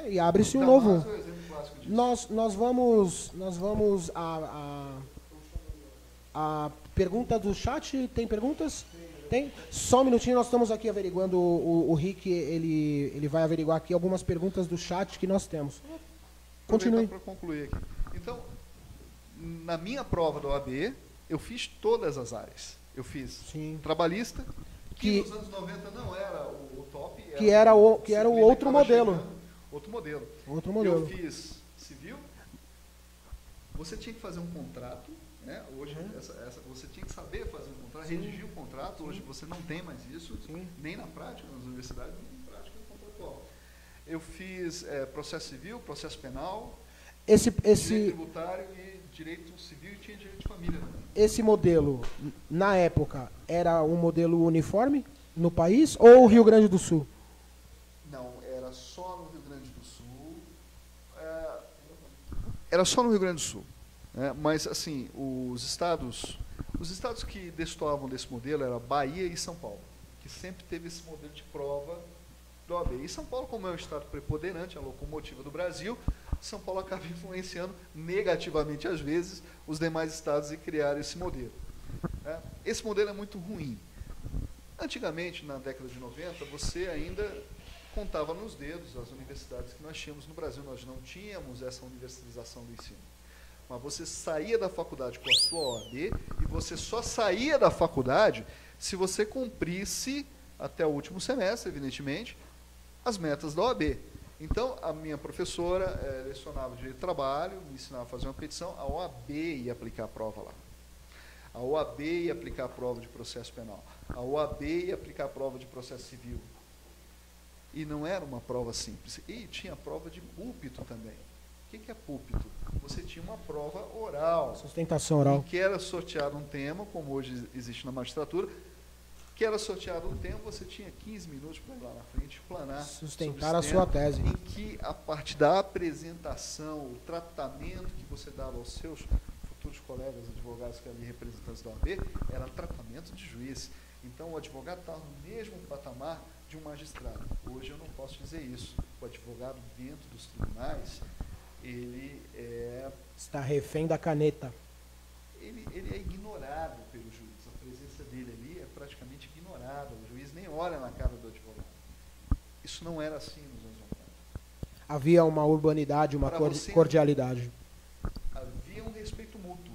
e abre-se um novo. É o exemplo clássico disso. Nós vamos a pergunta do chat. Tem perguntas? Tem? Só um minutinho, nós estamos aqui averiguando, o Rick, ele vai averiguar aqui algumas perguntas do chat que nós temos. Continue. Para concluir aqui. Então, na minha prova da OAB, eu fiz todas as áreas. Eu fiz trabalhista, que nos anos 90 não era o top. Que era o outro modelo. Outro modelo. Eu fiz civil, você tinha que fazer um contrato, né? Hoje você tinha que saber fazer um contrato, redigir o contrato. Hoje você não tem mais isso, nem na prática, nas universidades, nem na prática contratual. Eu fiz processo civil, processo penal, direito tributário e direito civil, e tinha direito de família também. Esse modelo, na época, era um modelo uniforme no país ou o Rio Grande do Sul? Não, era só no Rio Grande do Sul. Era só no Rio Grande do Sul. Mas, assim, os estados que destoavam desse modelo eram Bahia e São Paulo, que sempre teve esse modelo de prova do OAB. E São Paulo, como é um estado preponderante, a locomotiva do Brasil, São Paulo acaba influenciando negativamente, às vezes, os demais estados e criar esse modelo. Esse modelo é muito ruim. Antigamente, na década de 90, você ainda contava nos dedos as universidades que nós tínhamos no Brasil. Nós não tínhamos essa universalização do ensino. Mas você saía da faculdade com a sua OAB e você só saía da faculdade se você cumprisse, até o último semestre, evidentemente, as metas da OAB. Então, a minha professora lecionava direito do trabalho, me ensinava a fazer uma petição, a OAB ia aplicar a prova lá. A OAB ia aplicar a prova de processo penal. A OAB ia aplicar a prova de processo civil. E não era uma prova simples. E tinha a prova de púlpito também. O que é púlpito? Você tinha uma prova oral. Sustentação oral. Que era sorteado um tema, como hoje existe na magistratura, que era sorteado um tema, você tinha 15 minutos para ir lá na frente explanar. Sustentar a sua tese. Em que, a parte da apresentação, o tratamento que você dava aos seus futuros colegas advogados que ali representantes da OAB, era tratamento de juiz. Então, o advogado estava no mesmo patamar de um magistrado. Hoje eu não posso dizer isso. O advogado dentro dos tribunais, ele está refém da caneta. Ele é ignorado pelo juiz. A presença dele ali é praticamente ignorada. O juiz nem olha na cara do advogado. Isso não era assim nos anos 90. Havia uma urbanidade, uma cordialidade. Havia um respeito mútuo,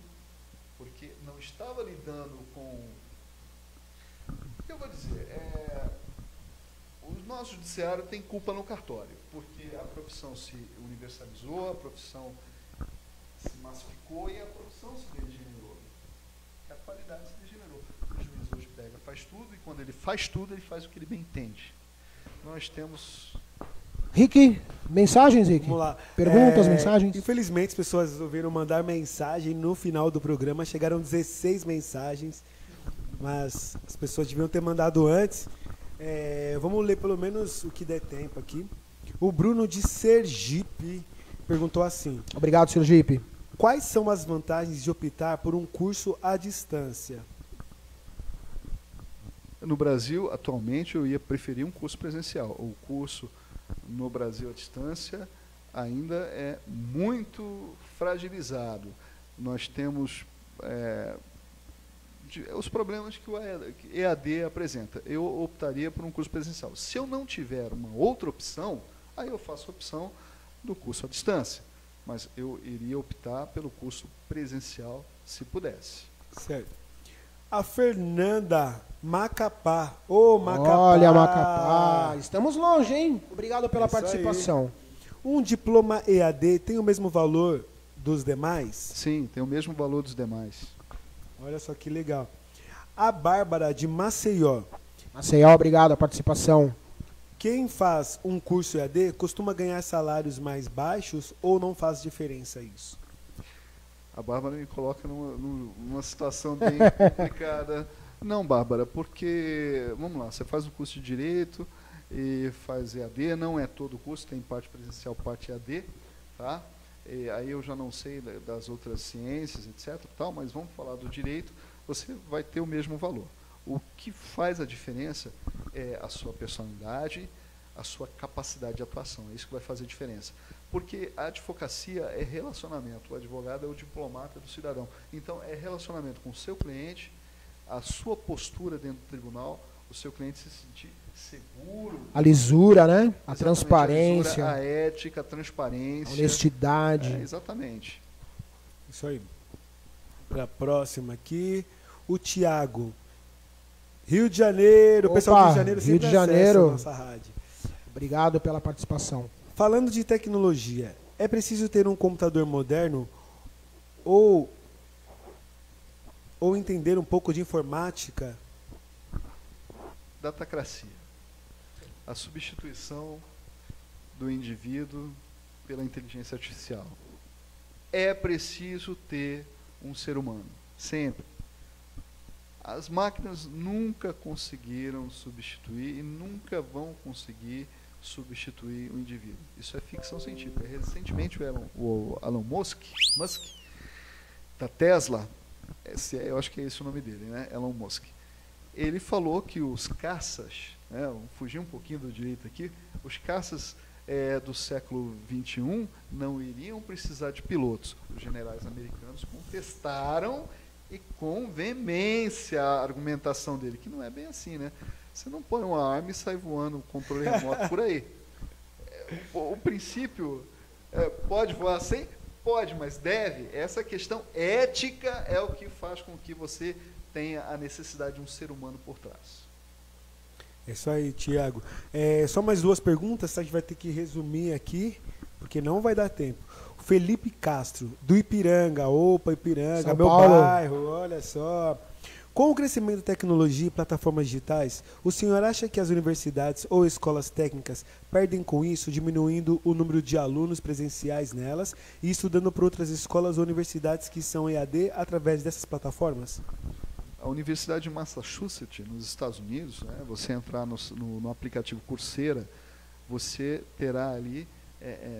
porque não estava lidando com... O que eu vou dizer? O nosso judiciário tem culpa no cartório, porque a profissão se universalizou, a profissão se massificou e a profissão se degenerou. A qualidade se degenerou. O juiz hoje pega, faz tudo, e quando ele faz tudo, ele faz o que ele bem entende. Nós temos... Rick, mensagens, Rick? Vamos lá. Perguntas, mensagens? Infelizmente, as pessoas resolveram mandar mensagem no final do programa. Chegaram 16 mensagens, mas as pessoas deviam ter mandado antes. Vamos ler pelo menos o que der tempo aqui. O Bruno de Sergipe perguntou assim. Obrigado, Sergipe. Quais são as vantagens de optar por um curso à distância? No Brasil, atualmente, eu ia preferir um curso presencial. O curso no Brasil à distância ainda é muito fragilizado. Nós temos os problemas que o EAD apresenta. Eu optaria por um curso presencial. Se eu não tiver uma outra opção, aí eu faço a opção do curso à distância. Mas eu iria optar pelo curso presencial, se pudesse. Certo. A Fernanda Macapá. Ô, Macapá. Olha, Macapá. Estamos longe, hein? Obrigado pela participação. Um diploma EAD tem o mesmo valor dos demais? Sim, tem o mesmo valor dos demais. Olha só que legal. A Bárbara de Maceió. Maceió, obrigado pela participação. Quem faz um curso EAD costuma ganhar salários mais baixos ou não faz diferença isso? A Bárbara me coloca numa situação bem complicada. Não, Bárbara, porque, vamos lá, você faz um curso de Direito e faz EAD, não é todo o curso, tem parte presencial, parte EAD, tá? E aí eu já não sei das outras ciências, etc, tal, mas vamos falar do Direito, você vai ter o mesmo valor. O que faz a diferença é a sua personalidade, a sua capacidade de atuação, é isso que vai fazer diferença. Porque a advocacia é relacionamento, o advogado é o diplomata do cidadão. Então, é relacionamento com o seu cliente, a sua postura dentro do tribunal, o seu cliente se sentir seguro. A lisura, né? A Exatamente, transparência. A ética, a transparência. A honestidade. Exatamente. Isso aí. Para a próxima aqui, o Tiago. Rio de Janeiro. Opa, o pessoal do Rio de Janeiro sempre Rio de Janeiro. acessa a nossa rádio. Obrigado pela participação. Falando de tecnologia, é preciso ter um computador moderno ou entender um pouco de informática? Datacracia. A substituição do indivíduo pela inteligência artificial. É preciso ter um ser humano, sempre. As máquinas nunca conseguiram substituir e nunca vão conseguir substituir o indivíduo. Isso é ficção científica. Recentemente o Elon Musk, da Tesla, eu acho que é esse o nome dele, né? Elon Musk. Ele falou que os caças, né, vou fugir um pouquinho do direito aqui, os caças do século XXI não iriam precisar de pilotos. Os generais americanos contestaram e com veemência a argumentação dele, que não é bem assim, né? Você não põe uma arma e sai voando o controle remoto por aí. O princípio, pode voar sem? Pode, mas deve. Essa questão ética é o que faz com que você tenha a necessidade de um ser humano por trás. É isso aí, Tiago. Só mais duas perguntas, a gente vai ter que resumir aqui, porque não vai dar tempo. O Felipe Castro, do Ipiranga. Opa, Ipiranga, São meu Paulo. bairro, olha só. Com o crescimento da tecnologia e plataformas digitais, o senhor acha que as universidades ou escolas técnicas perdem com isso, diminuindo o número de alunos presenciais nelas e estudando por outras escolas ou universidades que são EAD através dessas plataformas? A Universidade de Massachusetts, nos Estados Unidos, né, você entrar no aplicativo Coursera, você terá ali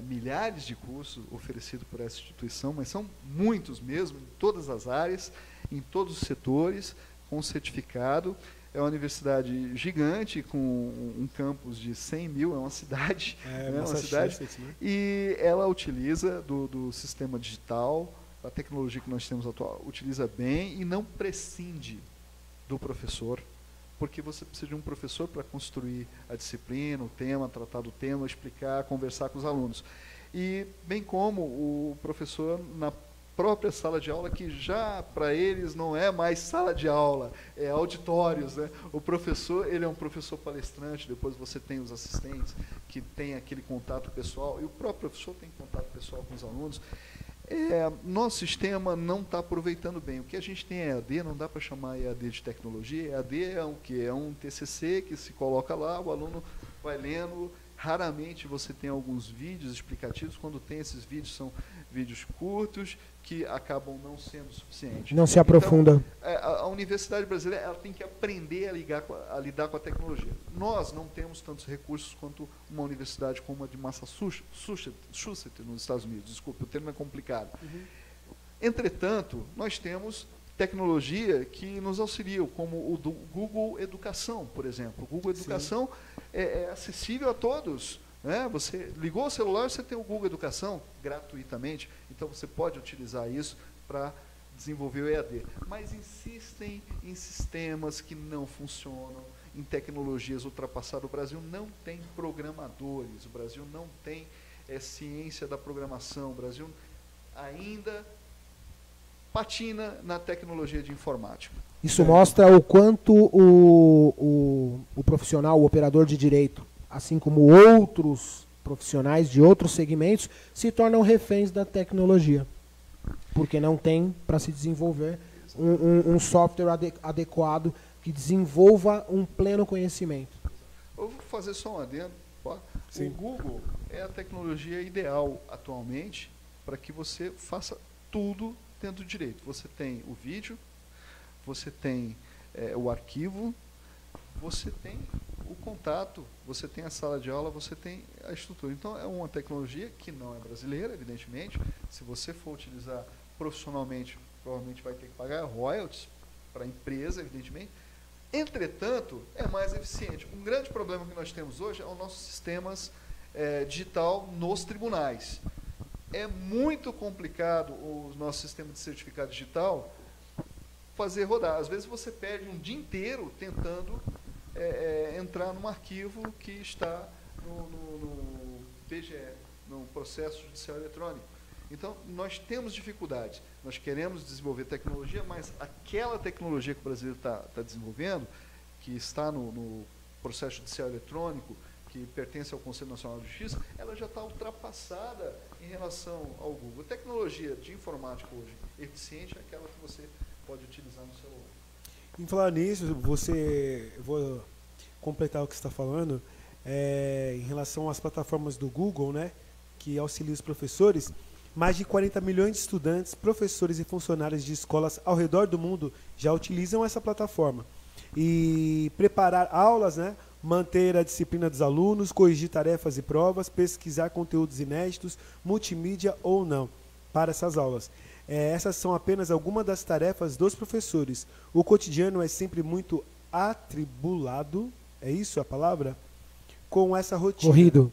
milhares de cursos oferecidos por essa instituição, mas são muitos mesmo, em todas as áreas, em todos os setores, com certificado. É uma universidade gigante, com um campus de 100 mil, é uma cidade. Uma cidade, né? E ela utiliza do sistema digital, a tecnologia que nós temos atual, utiliza bem e não prescinde do professor, porque você precisa de um professor para construir a disciplina, o tema, tratar do tema, explicar, conversar com os alunos. E bem como o professor na própria sala de aula, que já para eles não é mais sala de aula, é auditórios, né? O professor, ele é um professor palestrante, depois você tem os assistentes que tem aquele contato pessoal, e o próprio professor tem contato pessoal com os alunos. Nosso sistema não está aproveitando bem. O que a gente tem é EAD, não dá para chamar EAD de tecnologia. EAD é o quê? É um TCC que se coloca lá, o aluno vai lendo. Raramente você tem alguns vídeos explicativos. Quando tem esses vídeos, são vídeos curtos que acabam não sendo suficientes. Não se aprofunda. Então, a universidade brasileira ela tem que aprender a lidar com a tecnologia. Nós não temos tantos recursos quanto uma universidade como a de Massachusetts, nos Estados Unidos. Desculpe, o termo é complicado. Entretanto, nós temos tecnologia que nos auxilia, como o do Google Educação, por exemplo. O Google Educação é acessível a todos. Né? Você ligou o celular, você tem o Google Educação gratuitamente, então você pode utilizar isso para desenvolver o EAD. Mas insistem em sistemas que não funcionam, em tecnologias ultrapassadas. O Brasil não tem programadores, o Brasil não tem ciência da programação, o Brasil ainda patina na tecnologia de informática. Isso mostra o quanto o profissional, o operador de direito, assim como outros profissionais de outros segmentos, se tornam reféns da tecnologia. Porque não tem para se desenvolver um software adequado que desenvolva um pleno conhecimento. Eu vou fazer só um adendo. O Google é a tecnologia ideal atualmente para que você faça tudo dentro do direito. Você tem o vídeo, você tem o arquivo, você tem o contato, você tem a sala de aula, você tem a estrutura. Então, é uma tecnologia que não é brasileira, evidentemente. Se você for utilizar profissionalmente, provavelmente vai ter que pagar royalties para a empresa, evidentemente. Entretanto, é mais eficiente. Um grande problema que nós temos hoje é os nossos sistemas digital nos tribunais. É muito complicado o nosso sistema de certificado digital fazer rodar. Às vezes você perde um dia inteiro tentando entrar num arquivo que está no PGE, no processo judicial eletrônico. Então, nós temos dificuldades. Nós queremos desenvolver tecnologia, mas aquela tecnologia que o Brasil está desenvolvendo, que está no processo judicial eletrônico, que pertence ao Conselho Nacional de Justiça, ela já está ultrapassada em relação ao Google. A tecnologia de informática hoje eficiente é aquela que você pode utilizar no celular. Em falar nisso, eu vou completar o que você está falando, em relação às plataformas do Google, né, que auxiliam os professores. Mais de 40 milhões de estudantes, professores e funcionários de escolas ao redor do mundo já utilizam essa plataforma. E preparar aulas, né, manter a disciplina dos alunos, corrigir tarefas e provas, pesquisar conteúdos inéditos, multimídia ou não, para essas aulas. Essas são apenas algumas das tarefas dos professores. O cotidiano é sempre muito atribulado, é isso a palavra? Com essa rotina. Corrido.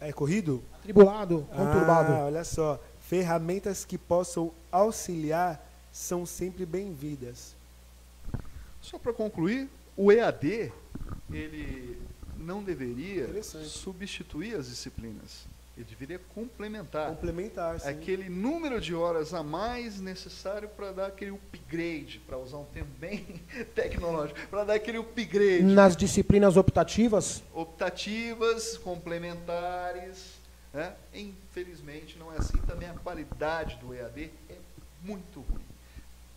É corrido? Atribulado, conturbado. Olha só. Ferramentas que possam auxiliar são sempre bem-vindas. Só para concluir, o EAD, ele não deveria substituir as disciplinas. Ele deveria complementar. Complementar, sim. Aquele número de horas a mais necessário para dar aquele upgrade, para usar um termo bem tecnológico, para dar aquele upgrade. Nas disciplinas optativas? Optativas, complementares. Né? Infelizmente, não é assim. Também a qualidade do EAD é muito ruim.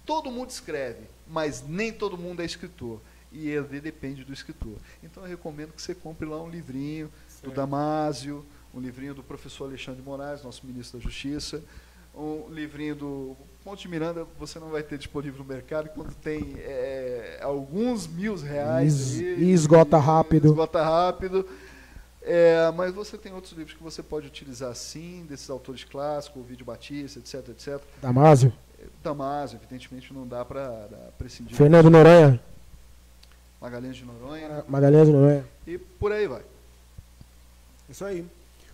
Todo mundo escreve, mas nem todo mundo é escritor. E EAD depende do escritor. Então, eu recomendo que você compre lá um livrinho do Damásio, um livrinho do professor Alexandre de Moraes, nosso ministro da Justiça, um livrinho do Ponte Miranda, você não vai ter disponível no mercado, quando tem alguns R$1.000. E esgota rápido. Esgota rápido. Mas você tem outros livros que você pode utilizar, sim, desses autores clássicos, Ovidio Batista, etc, etc. Damásio? Damásio, evidentemente, não dá para prescindir. Fernando Noronha? Magalhães de Noronha. Magalhães de Noronha. E por aí vai. Isso aí.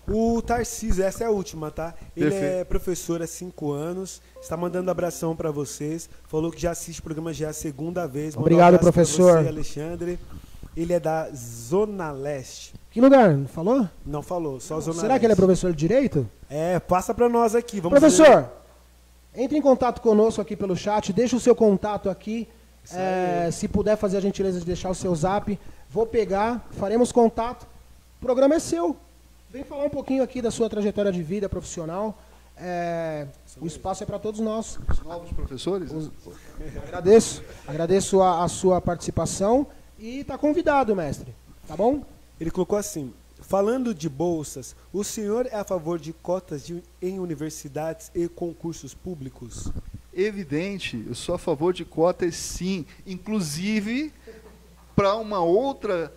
O Tarcísio, essa é a última, tá? Ele é professor há 5 anos, está mandando abração para vocês, falou que já assiste o programa já a segunda vez. Obrigado, professor. Você, Alexandre. Ele é da Zona Leste. Que lugar? Não falou? Não falou, só Zona Leste. Será que ele é professor de Direito? Passa para nós aqui. Vamos professor, entre em contato conosco aqui pelo chat, deixa o seu contato aqui, se puder fazer a gentileza de deixar o seu zap, vou pegar, faremos contato, o programa é seu. Vem falar um pouquinho aqui da sua trajetória de vida profissional. O espaço é para todos nós. Os novos professores? Agradeço a sua participação e está convidado, mestre. Tá bom? Ele colocou assim: falando de bolsas, o senhor é a favor de cotas em universidades e concursos públicos? Evidente, eu sou a favor de cotas, sim. Inclusive para uma outra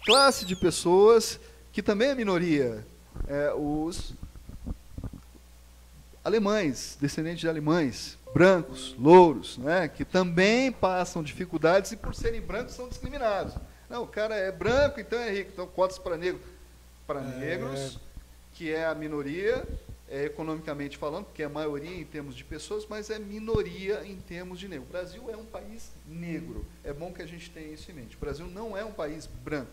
classe de pessoas que também é minoria, os alemães, descendentes de alemães, brancos, louros, né, que também passam dificuldades e por serem brancos são discriminados. Não, o cara é branco, então é rico, então cotas para negros. Para negros, que é a minoria, economicamente falando, porque é a maioria em termos de pessoas, mas é minoria em termos de negro. O Brasil é um país negro. É bom que a gente tenha isso em mente. O Brasil não é um país branco.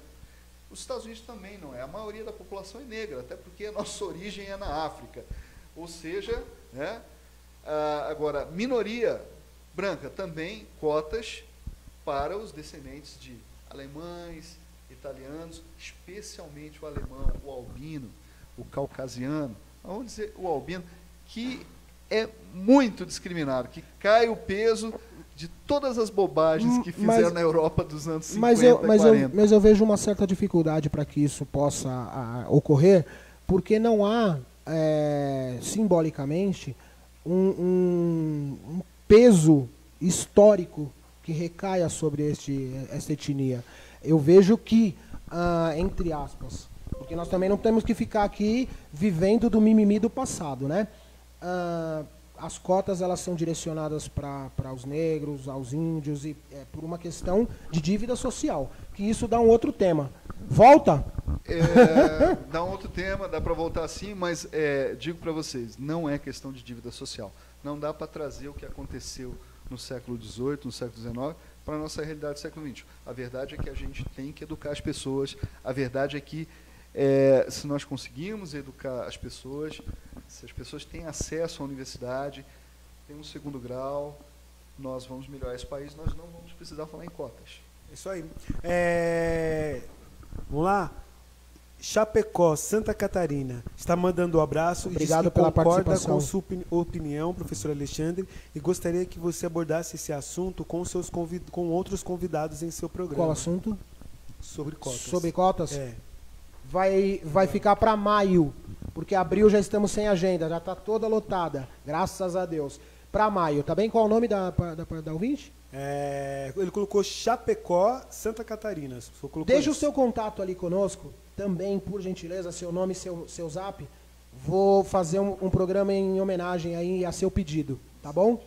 Os Estados Unidos também não é. A maioria da população é negra, até porque a nossa origem é na África. Ou seja, né, agora, minoria branca também, cotas para os descendentes de alemães, italianos, especialmente o alemão, o albino, o caucasiano, vamos dizer o albino, que é muito discriminado, que cai o peso de todas as bobagens que fizeram na Europa dos anos 50 e 40. Mas eu vejo uma certa dificuldade para que isso possa ocorrer, porque não há, simbolicamente, um peso histórico que recaia sobre esta etnia. Eu vejo que, entre aspas, porque nós também não temos que ficar aqui vivendo do mimimi do passado, né? As cotas, elas são direcionadas para os negros, aos índios, e por uma questão de dívida social, que isso dá um outro tema. Volta? Dá um outro tema, dá para voltar sim, mas digo para vocês, não é questão de dívida social. Não dá para trazer o que aconteceu no século XVIII, no século XIX, para a nossa realidade do século XX. A verdade é que a gente tem que educar as pessoas, a verdade é que se nós conseguirmos educar as pessoas, se as pessoas têm acesso à universidade, têm um segundo grau, nós vamos melhorar esse país, nós não vamos precisar falar em cotas. Isso aí. Vamos lá? Chapecó, Santa Catarina, está mandando um abraço. Obrigado e diz que pela concorda participação. com sua opinião, professor Alexandre, e gostaria que você abordasse esse assunto com outros convidados em seu programa. Qual assunto? Sobre cotas. Sobre cotas? Vai ficar para maio, porque abril já estamos sem agenda, já está toda lotada, graças a Deus. Para maio, tá bem? Qual é o nome da ouvinte? Ele colocou Chapecó, Santa Catarina. Deixa o seu contato ali conosco, também, por gentileza, seu nome e seu zap. Vou fazer um programa em homenagem aí a seu pedido, tá bom?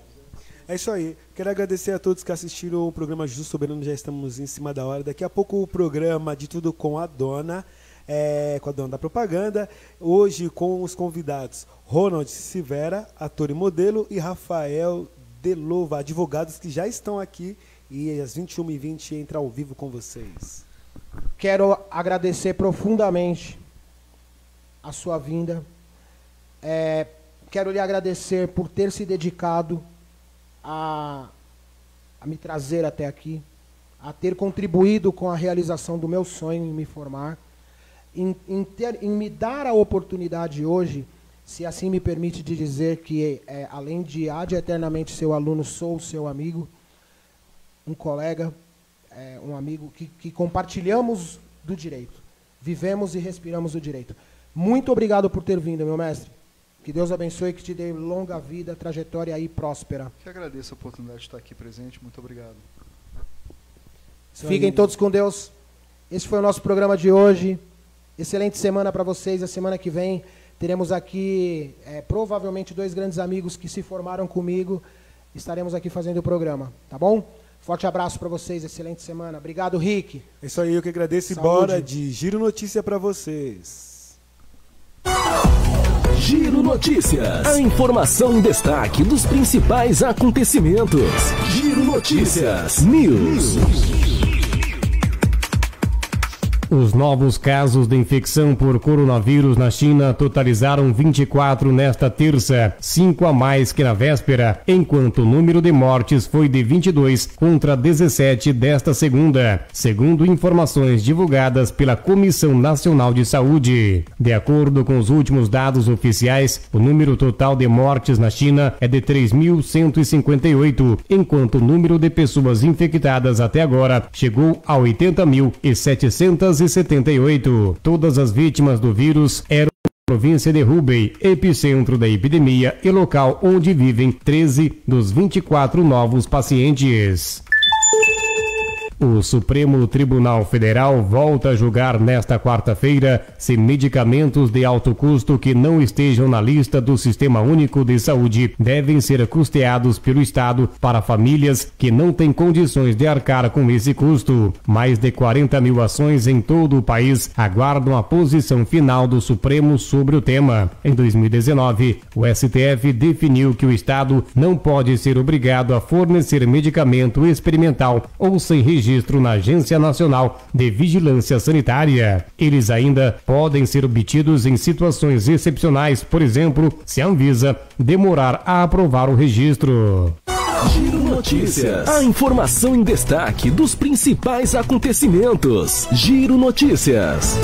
É isso aí. Quero agradecer a todos que assistiram o programa Justo Soberano, já estamos em cima da hora. Daqui a pouco o programa De Tudo com a Dona, com a dona da propaganda. Hoje com os convidados Ronald Silveira, ator e modelo, e Rafael Delova, advogados que já estão aqui, e às 21h20 entra ao vivo com vocês. Quero agradecer profundamente a sua vinda. Quero lhe agradecer por ter se dedicado a me trazer até aqui, a ter contribuído com a realização do meu sonho em me formar, em me dar a oportunidade hoje, se assim me permite de dizer que, além de eternamente seu aluno, sou seu amigo, um colega, um amigo que compartilhamos do direito, vivemos e respiramos o direito. Muito obrigado por ter vindo, meu mestre. Que Deus abençoe e que te dê longa vida, trajetória aí próspera. Que agradeço a oportunidade de estar aqui presente. Muito obrigado. Fiquem todos com Deus. Esse foi o nosso programa de hoje. Excelente semana para vocês. A semana que vem teremos aqui provavelmente 2 grandes amigos que se formaram comigo. Estaremos aqui fazendo o programa, tá bom? Forte abraço para vocês. Excelente semana. Obrigado, Rick. É isso aí, eu que agradeço. Saúde. E bora de Giro Notícia para vocês. Giro Notícias. A informação em destaque dos principais acontecimentos. Giro Notícias News. Os novos casos de infecção por coronavírus na China totalizaram 24 nesta terça, 5 a mais que na véspera, enquanto o número de mortes foi de 22 contra 17 desta segunda, segundo informações divulgadas pela Comissão Nacional de Saúde. De acordo com os últimos dados oficiais, o número total de mortes na China é de 3.158, enquanto o número de pessoas infectadas até agora chegou a 80.778. Todas as vítimas do vírus eram da província de Hubei, epicentro da epidemia e local onde vivem 13 dos 24 novos pacientes. O Supremo Tribunal Federal volta a julgar nesta quarta-feira se medicamentos de alto custo que não estejam na lista do Sistema Único de Saúde devem ser custeados pelo Estado para famílias que não têm condições de arcar com esse custo. Mais de 40 mil ações em todo o país aguardam a posição final do Supremo sobre o tema. Em 2019, o STF definiu que o Estado não pode ser obrigado a fornecer medicamento experimental ou sem registro na Agência Nacional de Vigilância Sanitária. Eles ainda podem ser obtidos em situações excepcionais, por exemplo, se a Anvisa demorar a aprovar o registro. Giro Notícias. A informação em destaque dos principais acontecimentos. Giro Notícias.